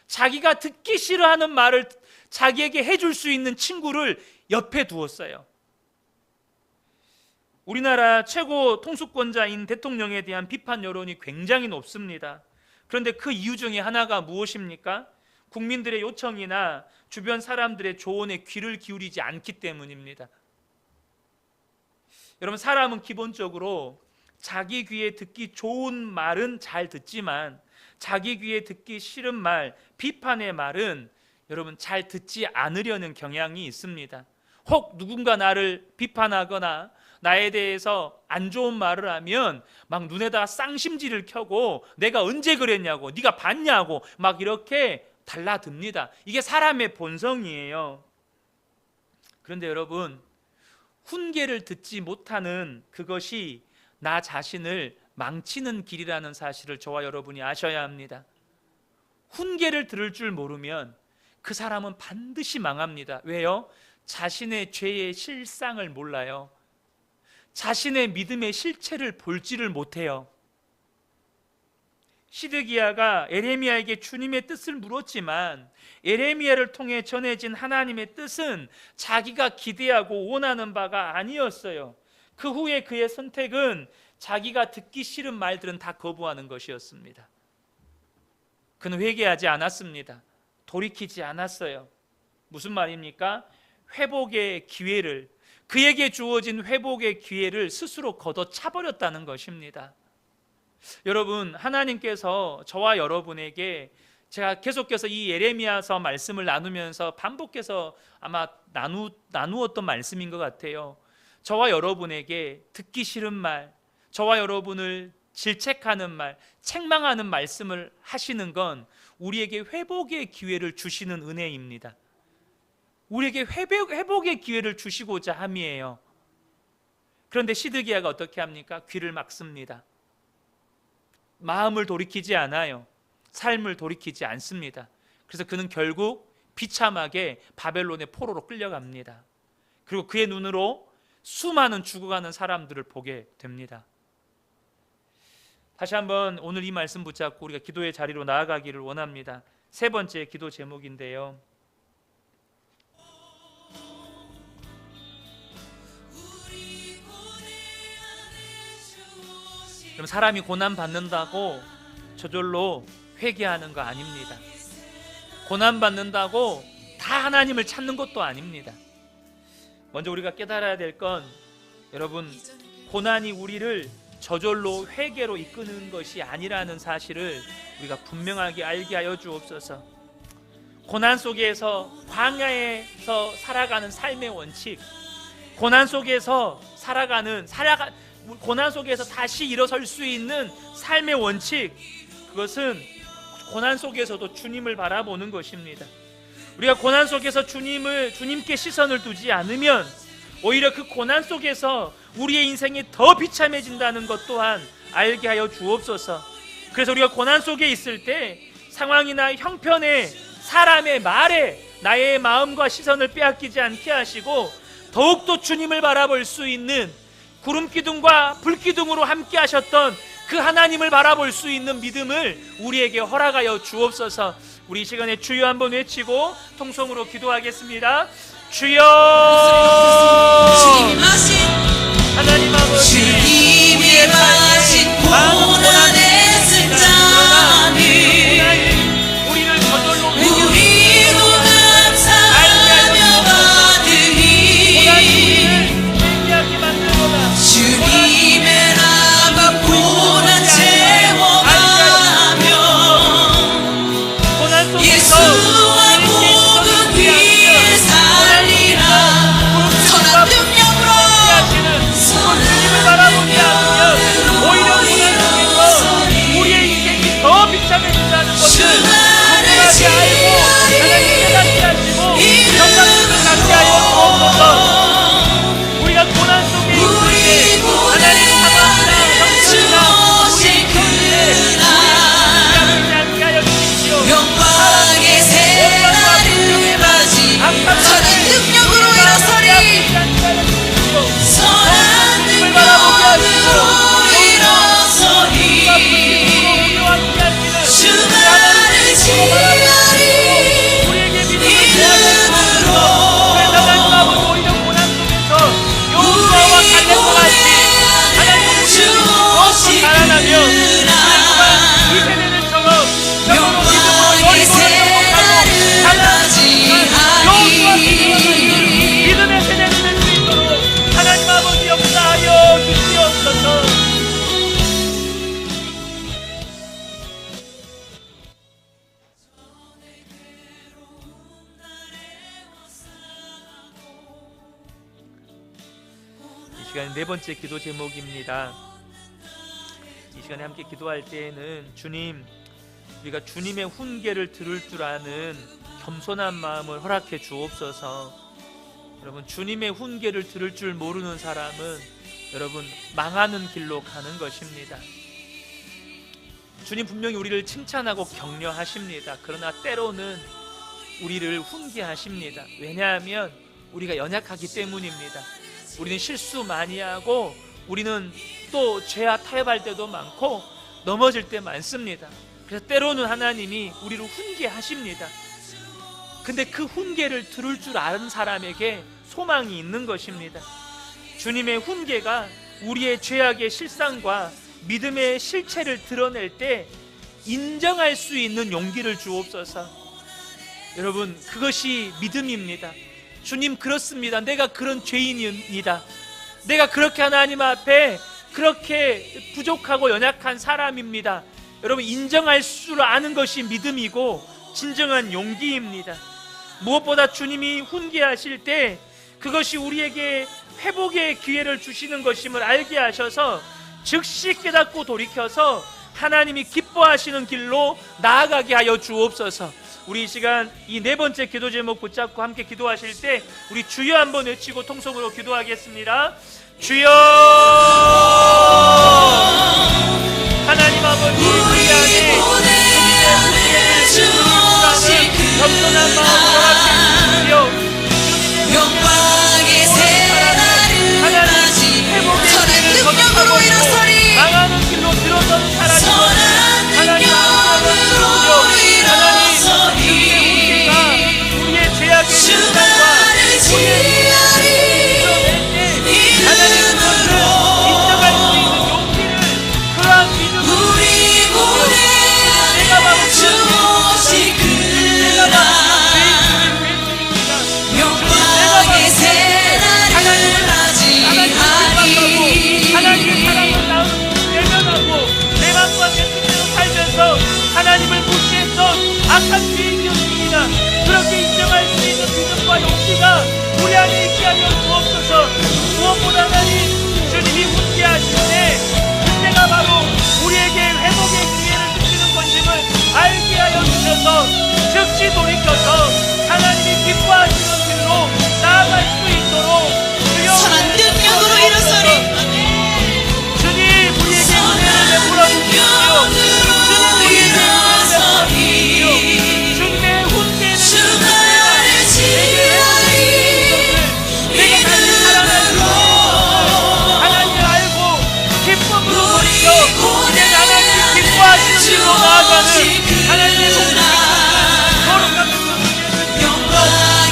자기가 듣기 싫어하는 말을 자기에게 해줄 수 있는 친구를 옆에 두었어요. 우리나라 최고 통수권자인 대통령에 대한 비판 여론이 굉장히 높습니다. 그런데 그 이유 중에 하나가 무엇입니까? 국민들의 요청이나 주변 사람들의 조언에 귀를 기울이지 않기 때문입니다. 여러분, 사람은 기본적으로 자기 귀에 듣기 좋은 말은 잘 듣지만 자기 귀에 듣기 싫은 말, 비판의 말은 여러분 잘 듣지 않으려는 경향이 있습니다. 혹 누군가 나를 비판하거나 나에 대해서 안 좋은 말을 하면 막 눈에다가 쌍심지를 켜고 내가 언제 그랬냐고, 네가 봤냐고 막 이렇게 달라듭니다. 이게 사람의 본성이에요. 그런데 여러분, 훈계를 듣지 못하는 그것이 나 자신을 망치는 길이라는 사실을 저와 여러분이 아셔야 합니다. 훈계를 들을 줄 모르면 그 사람은 반드시 망합니다. 왜요? 자신의 죄의 실상을 몰라요. 자신의 믿음의 실체를 볼지를 못해요. 시드기야가 에레미야에게 주님의 뜻을 물었지만 에레미야를 통해 전해진 하나님의 뜻은 자기가 기대하고 원하는 바가 아니었어요. 그 후에 그의 선택은 자기가 듣기 싫은 말들은 다 거부하는 것이었습니다. 그는 회개하지 않았습니다. 돌이키지 않았어요. 무슨 말입니까? 회복의 기회를, 그에게 주어진 회복의 기회를 스스로 걷어차버렸다는 것입니다. 여러분, 하나님께서 저와 여러분에게, 제가 계속해서 이 예레미야서 말씀을 나누면서 반복해서 아마 나누었던 말씀인 것 같아요. 저와 여러분에게 듣기 싫은 말, 저와 여러분을 질책하는 말, 책망하는 말씀을 하시는 건 우리에게 회복의 기회를 주시는 은혜입니다. 우리에게 회복의 기회를 주시고자 함이에요. 그런데 시드기야가 어떻게 합니까? 귀를 막습니다. 마음을 돌이키지 않아요. 삶을 돌이키지 않습니다. 그래서 그는 결국 비참하게 바벨론의 포로로 끌려갑니다. 그리고 그의 눈으로 수많은 죽어가는 사람들을 보게 됩니다. 다시 한번 오늘 이 말씀 붙잡고 우리가 기도의 자리로 나아가기를 원합니다. 세 번째 기도 제목인데요, 그럼 사람이 고난 받는다고 저절로 회개하는 거 아닙니다. 고난 받는다고 다 하나님을 찾는 것도 아닙니다. 먼저 우리가 깨달아야 될 건, 여러분, 고난이 우리를 저절로 회개로 이끄는 것이 아니라는 사실을 우리가 분명하게 알게 하여 주옵소서. 고난 속에서, 광야에서 살아가는 삶의 원칙, 고난 속에서 고난 속에서 다시 일어설 수 있는 삶의 원칙, 그것은 고난 속에서도 주님을 바라보는 것입니다. 우리가 고난 속에서 주님께 시선을 두지 않으면 오히려 그 고난 속에서 우리의 인생이 더 비참해진다는 것 또한 알게 하여 주옵소서. 그래서 우리가 고난 속에 있을 때 상황이나 형편에, 사람의 말에 나의 마음과 시선을 빼앗기지 않게 하시고 더욱더 주님을 바라볼 수 있는, 구름기둥과 불기둥으로 함께 하셨던 그 하나님을 바라볼 수 있는 믿음을 우리에게 허락하여 주옵소서. 우리 이 시간에 주여 한번 외치고 통성으로 기도하겠습니다. 주여, 하나님 아버지, 주님이 마신 고난의 승자는 우리를 저절로 우리도 감사하며 받으니 주님의 나가 고난 채워가며 예수와 모든 위에 살리라. 선한 능력으로 주님을 바라보지 않으면 오히려 고난 속에서 우리의 인생이 더 비참해진다는 것을 분명하게 알고 하나님 깨닫게 하시고 경각심을 갖게 하여 주옵소서. 우리가 고난 속에 있을 때 하나님 사랑이나 형편이나 우리의 경계에 우리를 않게 하여 주십시오. 영광의 새날을 맞이 선한 능력으로 일어서리. 선한 능력으로 일어서리. 주만을 지으리. 이름으로 영광의 새날을 맞이하리. 믿음의 세대를 낼 수 있도록 하나님 아버지 역사하여 주시옵소서. 이 시간에 네 번째 기도 제목입니다. 이 시간에 함께 기도할 때에는 주님, 우리가 주님의 훈계를 들을 줄 아는 겸손한 마음을 허락해 주옵소서. 여러분, 주님의 훈계를 들을 줄 모르는 사람은 여러분 망하는 길로 가는 것입니다. 주님 분명히 우리를 칭찬하고 격려하십니다. 그러나 때로는 우리를 훈계하십니다. 왜냐하면 우리가 연약하기 때문입니다. 우리는 실수 많이 하고 우리는 또 죄와 타협할 때도 많고 넘어질 때 많습니다. 그래서 때로는 하나님이 우리를 훈계하십니다. 근데 그 훈계를 들을 줄 아는 사람에게 소망이 있는 것입니다. 주님의 훈계가 우리의 죄악의 실상과 믿음의 실체를 드러낼 때 인정할 수 있는 용기를 주옵소서. 여러분, 그것이 믿음입니다. 주님, 그렇습니다. 내가 그런 죄인입니다. 내가 그렇게 하나님 앞에 그렇게 부족하고 연약한 사람입니다. 여러분, 인정할 줄 아는 것이 믿음이고 진정한 용기입니다. 무엇보다 주님이 훈계하실 때 그것이 우리에게 회복의 기회를 주시는 것임을 알게 하셔서 즉시 깨닫고 돌이켜서 하나님이 기뻐하시는 길로 나아가게 하여 주옵소서. 우리 이 시간 이 네 번째 기도 제목 붙잡고 함께 기도하실 때 우리 주여 한번 외치고 통성으로 기도하겠습니다. 주여, 하나님 아버지, 우리 안에 겸손한 마음을 허락해 주시오. 영광의 새날을 맞이 선한 능력으로 일어서리. 망하는 길로 들어서는 사람이 선한 능력으로 일어서리. 우리의 죄악의 주만을 지으리. 이름으로 인정할 수 있는 용기를, 그러한 믿음을 우리 고뇌 주 오실 그날 무엇보다 하나님 주님이 훈계하실 때 그때가 바로 우리에게 회복의 기회를 주시는 것임을 알게 하여 주셔서 즉시 돌이켜서 하나님이 기뻐하시는 길로 나아갈 수 있도록 주여 선한 능력으로 일어서리 주님 우리에게 은혜를 베풀어 주십시오. 주님 우리에게 은혜를 베풀어 주십시오. 주님의 훈계는 주만을 지으리 내가 다시 살아나는 하나님을 알고 기쁨으로 보시어 이제 하나님 기뻐하시는 길로 나아가는 하나님의 공동체 거룩한 성령의 주님으로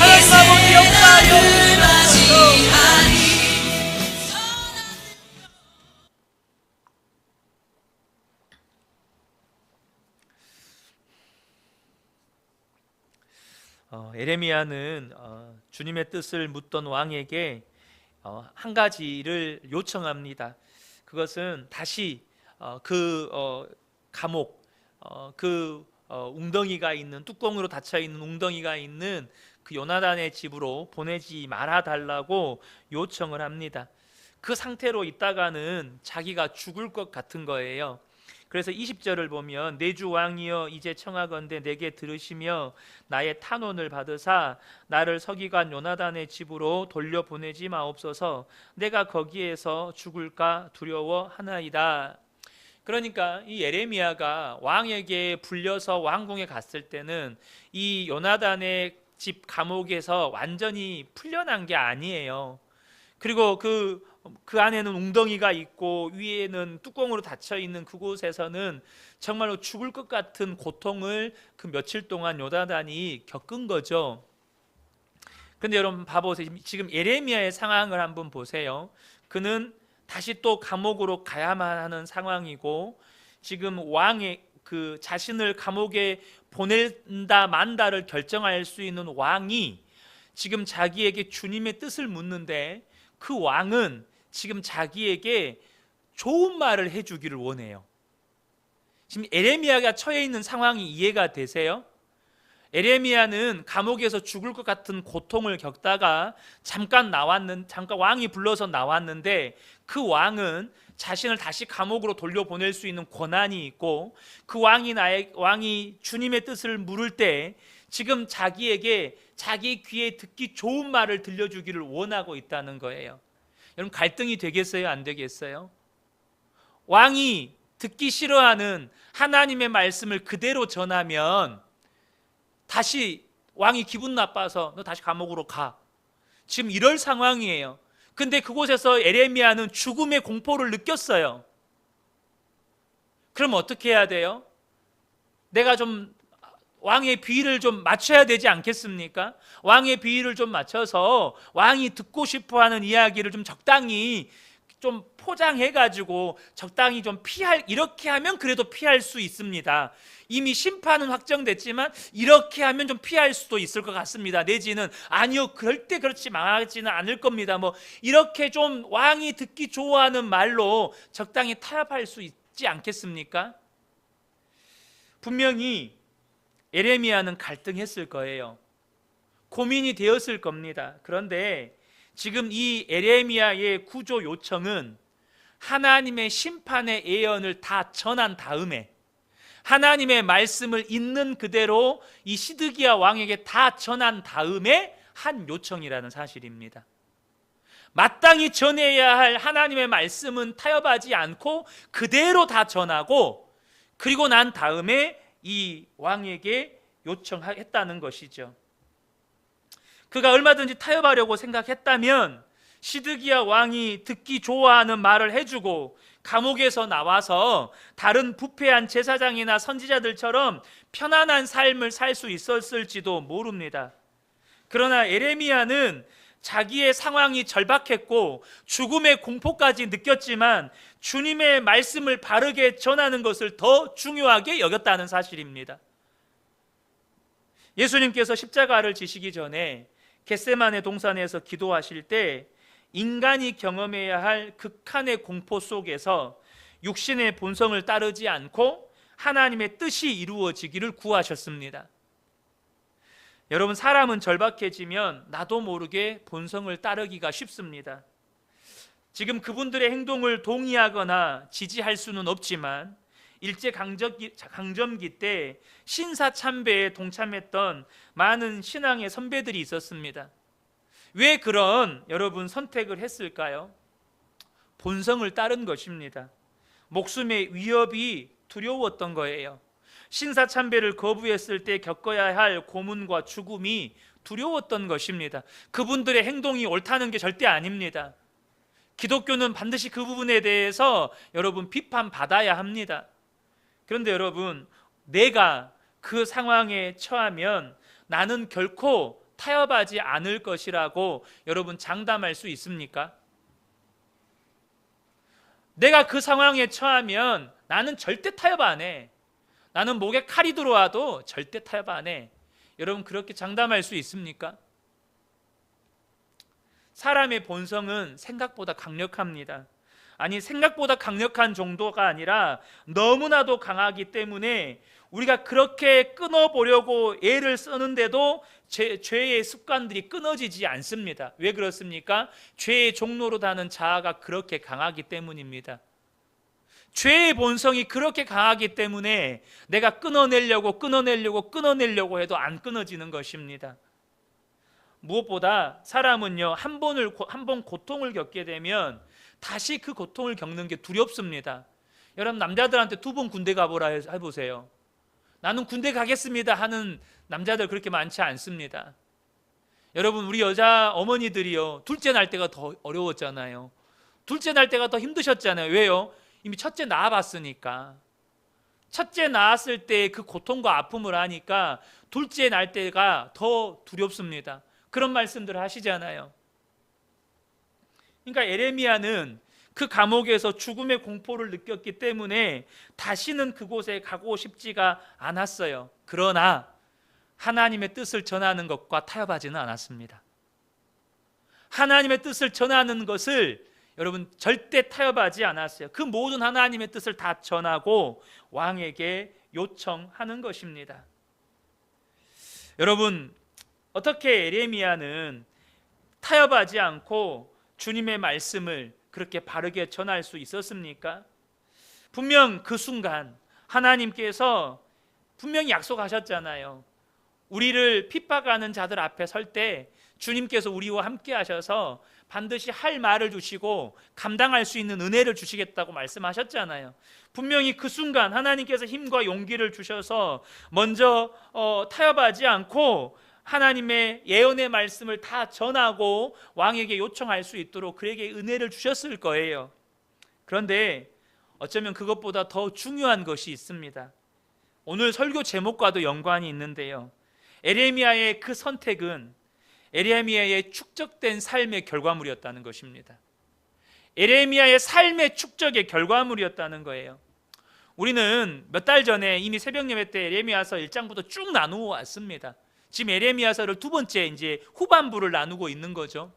하나님 아버지 역사하여 주시옵소서. 에레미야는 주님의 뜻을 묻던 왕에게 한 가지를 요청합니다. 그것은 다시 감옥, 웅덩이가 있는 뚜껑으로 닫혀 있는 웅덩이가 있는 그 요나단의 집으로 보내지 말아 달라고 요청을 합니다. 그 상태로 있다가는 자기가 죽을 것 같은 거예요. 그래서 20절을 보면 내 주 왕이여 이제 청하건대 내게 들으시며 나의 탄원을 받으사 나를 서기관 요나단의 집으로 돌려보내지 마옵소서. 내가 거기에서 죽을까 두려워하나이다. 그러니까 이 예레미야가 왕에게 불려서 왕궁에 갔을 때는 이 요나단의 집 감옥에서 완전히 풀려난 게 아니에요. 그리고 그 안에는 웅덩이가 있고 위에는 뚜껑으로 닫혀 있는 그곳에서는 정말로 죽을 것 같은 고통을 그 며칠 동안 요나단이 겪은 거죠. 근데 여러분 봐보세요. 지금 예레미야의 상황을 한번 보세요. 그는 다시 또 감옥으로 가야만 하는 상황이고, 지금 왕의 그 자신을 감옥에 보낸다 만다를 결정할 수 있는 왕이 지금 자기에게 주님의 뜻을 묻는데, 그 왕은 지금 자기에게 좋은 말을 해주기를 원해요. 지금 에레미야가 처해 있는 상황이 이해가 되세요? 에레미야는 감옥에서 죽을 것 같은 고통을 겪다가 잠깐 왕이 불러서 나왔는데, 그 왕은 자신을 다시 감옥으로 돌려보낼 수 있는 권한이 있고, 그 왕이 주님의 뜻을 물을 때 지금 자기에게 자기 귀에 듣기 좋은 말을 들려주기를 원하고 있다는 거예요. 여러분 갈등이 되겠어요? 안 되겠어요? 왕이 듣기 싫어하는 하나님의 말씀을 그대로 전하면 다시 왕이 기분 나빠서 너 다시 감옥으로 가. 지금 이럴 상황이에요. 근데 그곳에서 에레미야는 죽음의 공포를 느꼈어요. 그럼 어떻게 해야 돼요? 내가 좀 왕의 비위를 좀 맞춰야 되지 않겠습니까? 왕의 비위를 좀 맞춰서 왕이 듣고 싶어하는 이야기를 좀 적당히 좀 포장해가지고 적당히 좀 이렇게 하면 그래도 피할 수 있습니다. 이미 심판은 확정됐지만 이렇게 하면 좀 피할 수도 있을 것 같습니다. 내지는 아니요 절대 그렇지 망하지는 않을 겁니다. 뭐 이렇게 좀 왕이 듣기 좋아하는 말로 적당히 타협할 수 있지 않겠습니까? 분명히 에레미야는 갈등했을 거예요. 고민이 되었을 겁니다. 그런데 지금 이 에레미야의 구조 요청은 하나님의 심판의 예언을 다 전한 다음에, 하나님의 말씀을 있는 그대로 이 시드기야 왕에게 다 전한 다음에 한 요청이라는 사실입니다. 마땅히 전해야 할 하나님의 말씀은 타협하지 않고 그대로 다 전하고, 그리고 난 다음에 이 왕에게 요청했다는 것이죠. 그가 얼마든지 타협하려고 생각했다면 시드기야 왕이 듣기 좋아하는 말을 해주고 감옥에서 나와서 다른 부패한 제사장이나 선지자들처럼 편안한 삶을 살 수 있었을지도 모릅니다. 그러나 에레미야는 자기의 상황이 절박했고 죽음의 공포까지 느꼈지만 주님의 말씀을 바르게 전하는 것을 더 중요하게 여겼다는 사실입니다. 예수님께서 십자가를 지시기 전에 겟세마네 동산에서 기도하실 때 인간이 경험해야 할 극한의 공포 속에서 육신의 본성을 따르지 않고 하나님의 뜻이 이루어지기를 구하셨습니다. 여러분, 사람은 절박해지면 나도 모르게 본성을 따르기가 쉽습니다. 지금 그분들의 행동을 동의하거나 지지할 수는 없지만 일제강점기 때 신사참배에 동참했던 많은 신앙의 선배들이 있었습니다. 왜 그런 여러분 선택을 했을까요? 본성을 따른 것입니다. 목숨의 위협이 두려웠던 거예요. 신사참배를 거부했을 때 겪어야 할 고문과 죽음이 두려웠던 것입니다. 그분들의 행동이 옳다는 게 절대 아닙니다. 기독교는 반드시 그 부분에 대해서 여러분 비판받아야 합니다. 그런데 여러분, 내가 그 상황에 처하면 나는 결코 타협하지 않을 것이라고 여러분 장담할 수 있습니까? 내가 그 상황에 처하면 나는 절대 타협 안 해. 나는 목에 칼이 들어와도 절대 타협 안 해. 여러분 그렇게 장담할 수 있습니까? 사람의 본성은 생각보다 강력합니다. 아니, 생각보다 강력한 정도가 아니라 너무나도 강하기 때문에 우리가 그렇게 끊어보려고 애를 쓰는데도 죄의 습관들이 끊어지지 않습니다. 왜 그렇습니까? 죄의 종로로 다는 자아가 그렇게 강하기 때문입니다. 죄의 본성이 그렇게 강하기 때문에 내가 끊어내려고 해도 안 끊어지는 것입니다. 무엇보다 사람은요, 한 번 고통을 겪게 되면 다시 그 고통을 겪는 게 두렵습니다. 여러분, 남자들한테 2번 군대 가보라 해보세요. 나는 군대 가겠습니다 하는 남자들 그렇게 많지 않습니다. 여러분, 우리 여자 어머니들이요, 둘째 날 때가 더 어려웠잖아요. 둘째 날 때가 더 힘드셨잖아요. 왜요? 이미 첫째 낳아봤으니까. 첫째 낳았을 때 그 고통과 아픔을 하니까 둘째 날 때가 더 두렵습니다. 그런 말씀들을 하시잖아요. 그러니까 에레미야는 그 감옥에서 죽음의 공포를 느꼈기 때문에 다시는 그곳에 가고 싶지가 않았어요. 그러나 하나님의 뜻을 전하는 것과 타협하지는 않았습니다. 하나님의 뜻을 전하는 것을 여러분 절대 타협하지 않았어요. 그 모든 하나님의 뜻을 다 전하고 왕에게 요청하는 것입니다. 여러분, 어떻게 에레미야는 타협하지 않고 주님의 말씀을 그렇게 바르게 전할 수 있었습니까? 분명 그 순간 하나님께서 분명히 약속하셨잖아요. 우리를 핍박하는 자들 앞에 설 때 주님께서 우리와 함께 하셔서 반드시 할 말을 주시고 감당할 수 있는 은혜를 주시겠다고 말씀하셨잖아요. 분명히 그 순간 하나님께서 힘과 용기를 주셔서 먼저 타협하지 않고 하나님의 예언의 말씀을 다 전하고 왕에게 요청할 수 있도록 그에게 은혜를 주셨을 거예요. 그런데 어쩌면 그것보다 더 중요한 것이 있습니다. 오늘 설교 제목과도 연관이 있는데요. 에레미야의 그 선택은 에레미야의 축적된 삶의 결과물이었다는 것입니다. 에레미야의 삶의 축적의 결과물이었다는 거예요. 우리는 몇 달 전에 이미 새벽 예배 때 에레미야서 1장부터 쭉 나누어 왔습니다. 지금 에레미야서를 2번째 이제 후반부를 나누고 있는 거죠.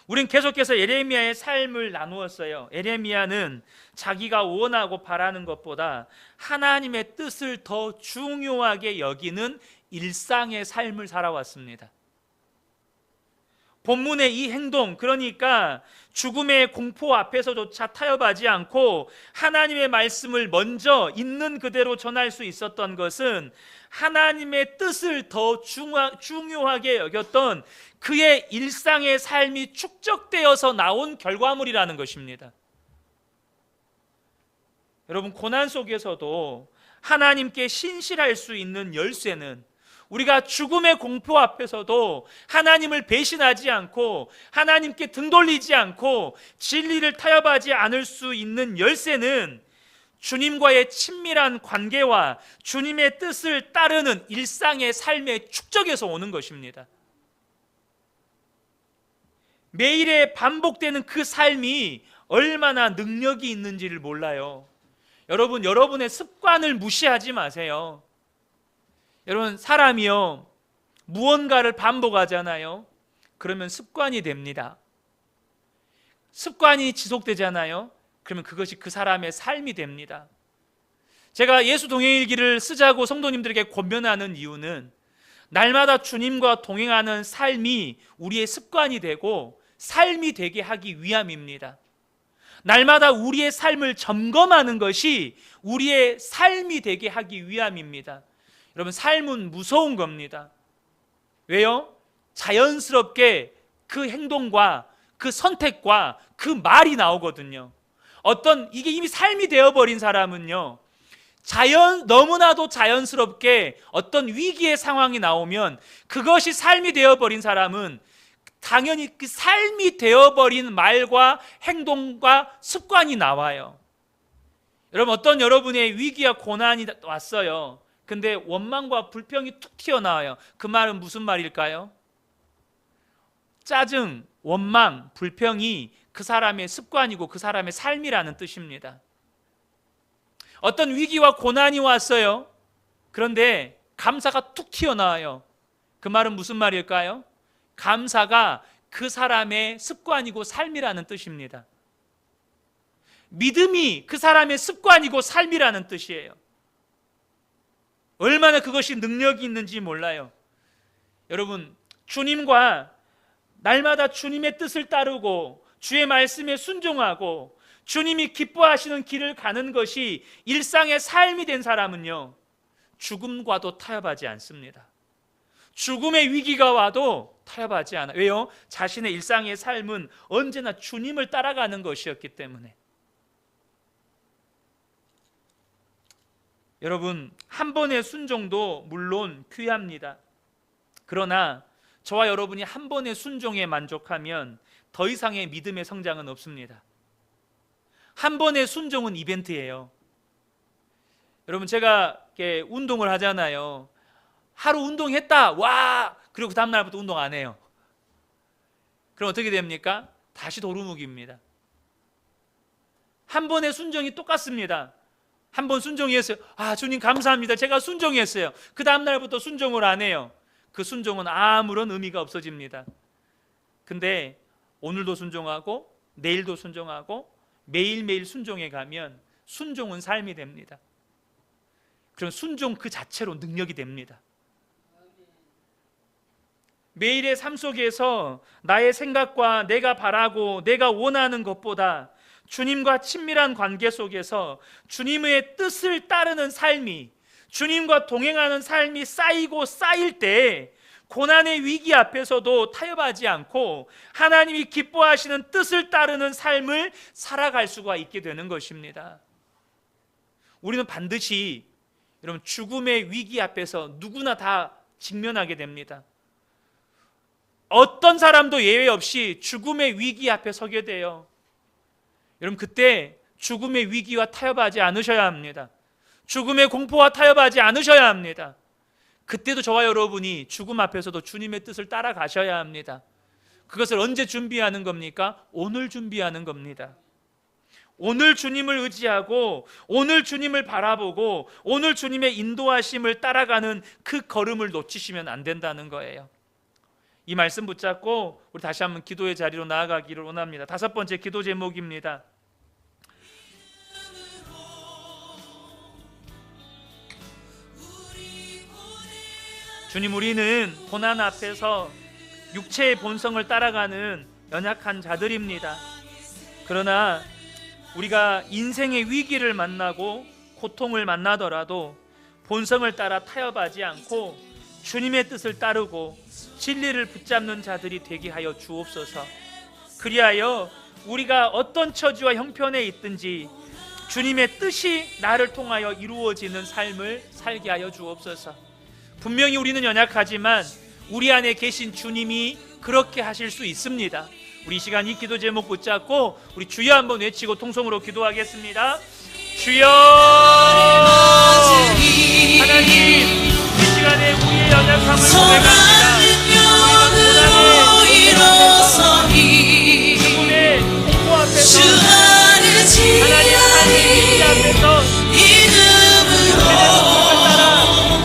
우린 계속해서 에레미야의 삶을 나누었어요. 에레미야는 자기가 원하고 바라는 것보다 하나님의 뜻을 더 중요하게 여기는 일상의 삶을 살아왔습니다. 본문의 이 행동, 그러니까 죽음의 공포 앞에서조차 타협하지 않고 하나님의 말씀을 먼저 있는 그대로 전할 수 있었던 것은 하나님의 뜻을 더 중요하게 여겼던 그의 일상의 삶이 축적되어서 나온 결과물이라는 것입니다. 여러분, 고난 속에서도 하나님께 신실할 수 있는 열쇠는, 우리가 죽음의 공포 앞에서도 하나님을 배신하지 않고 하나님께 등 돌리지 않고 진리를 타협하지 않을 수 있는 열쇠는 주님과의 친밀한 관계와 주님의 뜻을 따르는 일상의 삶의 축적에서 오는 것입니다. 매일에 반복되는 그 삶이 얼마나 능력이 있는지를 몰라요. 여러분, 여러분의 습관을 무시하지 마세요. 여러분, 사람이요, 무언가를 반복하잖아요. 그러면 습관이 됩니다. 습관이 지속되잖아요. 그러면 그것이 그 사람의 삶이 됩니다. 제가 예수 동행일기를 쓰자고 성도님들에게 권면하는 이유는 날마다 주님과 동행하는 삶이 우리의 습관이 되고 삶이 되게 하기 위함입니다. 날마다 우리의 삶을 점검하는 것이 우리의 삶이 되게 하기 위함입니다. 여러분, 삶은 무서운 겁니다. 왜요? 자연스럽게 그 행동과 그 선택과 그 말이 나오거든요. 이게 이미 삶이 되어버린 사람은요, 너무나도 자연스럽게 어떤 위기의 상황이 나오면 그것이 삶이 되어버린 사람은 당연히 그 삶이 되어버린 말과 행동과 습관이 나와요. 여러분, 여러분의 위기와 고난이 왔어요. 근데 원망과 불평이 툭 튀어나와요. 그 말은 무슨 말일까요? 짜증, 원망, 불평이 그 사람의 습관이고 그 사람의 삶이라는 뜻입니다. 어떤 위기와 고난이 왔어요. 그런데 감사가 툭 튀어나와요. 그 말은 무슨 말일까요? 감사가 그 사람의 습관이고 삶이라는 뜻입니다. 믿음이 그 사람의 습관이고 삶이라는 뜻이에요. 얼마나 그것이 능력이 있는지 몰라요. 여러분, 주님과 날마다 주님의 뜻을 따르고 주의 말씀에 순종하고 주님이 기뻐하시는 길을 가는 것이 일상의 삶이 된 사람은요, 죽음과도 타협하지 않습니다. 죽음의 위기가 와도 타협하지 않아요. 왜요? 자신의 일상의 삶은 언제나 주님을 따라가는 것이었기 때문에. 여러분, 한 번의 순종도 물론 귀합니다. 그러나 저와 여러분이 한 번의 순종에 만족하면 더 이상의 믿음의 성장은 없습니다. 한 번의 순종은 이벤트예요. 여러분, 제가 이렇게 운동을 하잖아요. 하루 운동했다, 와! 그리고 그 다음날부터 운동 안 해요. 그럼 어떻게 됩니까? 다시 도루묵입니다. 한 번의 순종이 똑같습니다. 한 번 순종했어요. 주님 감사합니다. 제가 순종했어요. 그 다음날부터 순종을 안 해요. 그 순종은 아무런 의미가 없어집니다. 근데 오늘도 순종하고 내일도 순종하고 매일매일 순종해 가면 순종은 삶이 됩니다. 그럼 순종 그 자체로 능력이 됩니다. 매일의 삶 속에서 나의 생각과 내가 바라고 내가 원하는 것보다 주님과 친밀한 관계 속에서 주님의 뜻을 따르는 삶이, 주님과 동행하는 삶이 쌓이고 쌓일 때 고난의 위기 앞에서도 타협하지 않고 하나님이 기뻐하시는 뜻을 따르는 삶을 살아갈 수가 있게 되는 것입니다. 우리는 반드시 여러분, 죽음의 위기 앞에서 누구나 다 직면하게 됩니다. 어떤 사람도 예외 없이 죽음의 위기 앞에 서게 돼요. 여러분, 그때 죽음의 위기와 타협하지 않으셔야 합니다. 죽음의 공포와 타협하지 않으셔야 합니다. 그때도 저와 여러분이 죽음 앞에서도 주님의 뜻을 따라가셔야 합니다. 그것을 언제 준비하는 겁니까? 오늘 준비하는 겁니다. 오늘 주님을 의지하고 오늘 주님을 바라보고 오늘 주님의 인도하심을 따라가는 그 걸음을 놓치시면 안 된다는 거예요. 이 말씀 붙잡고 우리 다시 한번 기도의 자리로 나아가기를 원합니다. 5번째 기도 제목입니다. 주님, 우리는 고난 앞에서 육체의 본성을 따라가는 연약한 자들입니다. 그러나 우리가 인생의 위기를 만나고 고통을 만나더라도 본성을 따라 타협하지 않고 주님의 뜻을 따르고 진리를 붙잡는 자들이 되게 하여 주옵소서. 그리하여 우리가 어떤 처지와 형편에 있든지 주님의 뜻이 나를 통하여 이루어지는 삶을 살게 하여 주옵소서. 분명히 우리는 연약하지만 우리 안에 계신 주님이 그렇게 하실 수 있습니다. 우리 이 시간 이 기도 제목 붙잡고 우리 주여 한번 외치고 통성으로 기도하겠습니다. 주여! 하나님, 이 시간에 우리의 연약함을 고백합니다. 죽음의 공포 앞에서 하나님 이 앞에서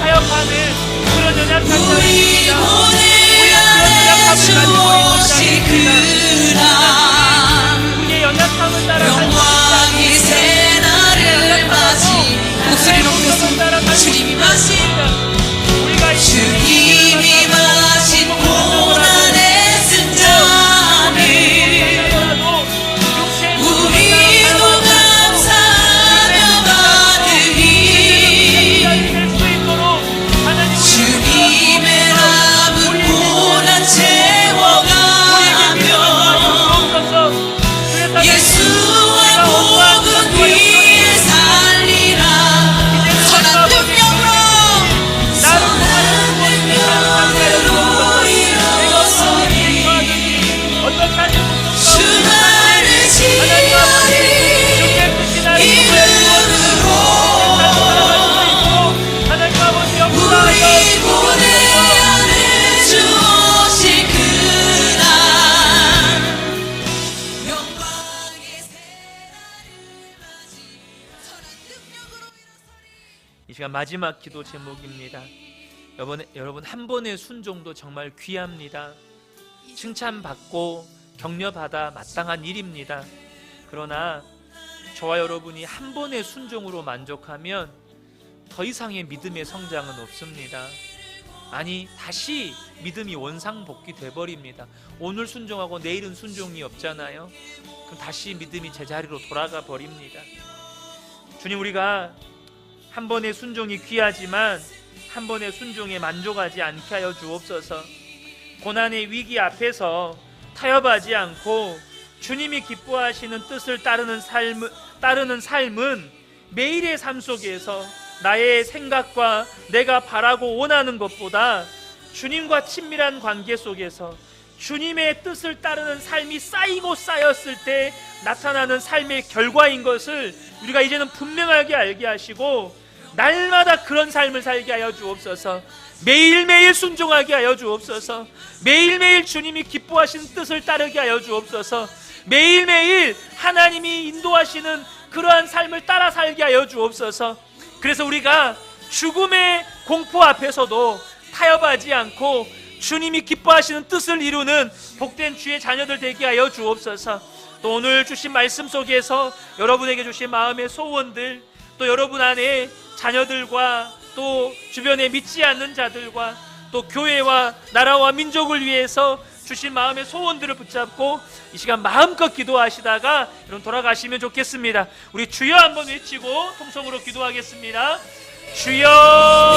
타협하는 그런 연약한 자입니다. 우리는 그런 연약함을 가지고 있는 자입니다. 우리의 연약함을 따라 목소리 높였습니다. 주님이 마십니다. 우리가 주님이 시간 마지막 기도 제목입니다. 여러분 한 번의 순종도 정말 귀합니다. 칭찬받고 격려받아 마땅한 일입니다. 그러나 저와 여러분이 한 번의 순종으로 만족하면 더 이상의 믿음의 성장은 없습니다. 아니, 다시 믿음이 원상복귀 돼버립니다. 오늘 순종하고 내일은 순종이 없잖아요. 그럼 다시 믿음이 제자리로 돌아가 버립니다. 주님, 우리가 한 번의 순종이 귀하지만 한 번의 순종에 만족하지 않게 하여 주옵소서. 고난의 위기 앞에서 타협하지 않고 주님이 기뻐하시는 뜻을 따르는 삶은 매일의 삶 속에서 나의 생각과 내가 바라고 원하는 것보다 주님과 친밀한 관계 속에서 주님의 뜻을 따르는 삶이 쌓이고 쌓였을 때 나타나는 삶의 결과인 것을 우리가 이제는 분명하게 알게 하시고 날마다 그런 삶을 살게 하여 주옵소서. 매일매일 순종하게 하여 주옵소서. 매일매일 주님이 기뻐하시는 뜻을 따르게 하여 주옵소서. 매일매일 하나님이 인도하시는 그러한 삶을 따라 살게 하여 주옵소서. 그래서 우리가 죽음의 공포 앞에서도 타협하지 않고 주님이 기뻐하시는 뜻을 이루는 복된 주의 자녀들 되게 하여 주옵소서. 또 오늘 주신 말씀 속에서 여러분에게 주신 마음의 소원들, 또 여러분 안에 자녀들과 또 주변에 믿지 않는 자들과 또 교회와 나라와 민족을 위해서 주신 마음의 소원들을 붙잡고 이 시간 마음껏 기도하시다가 여러분 돌아가시면 좋겠습니다. 우리 주여 한번 외치고 통성으로 기도하겠습니다. 주여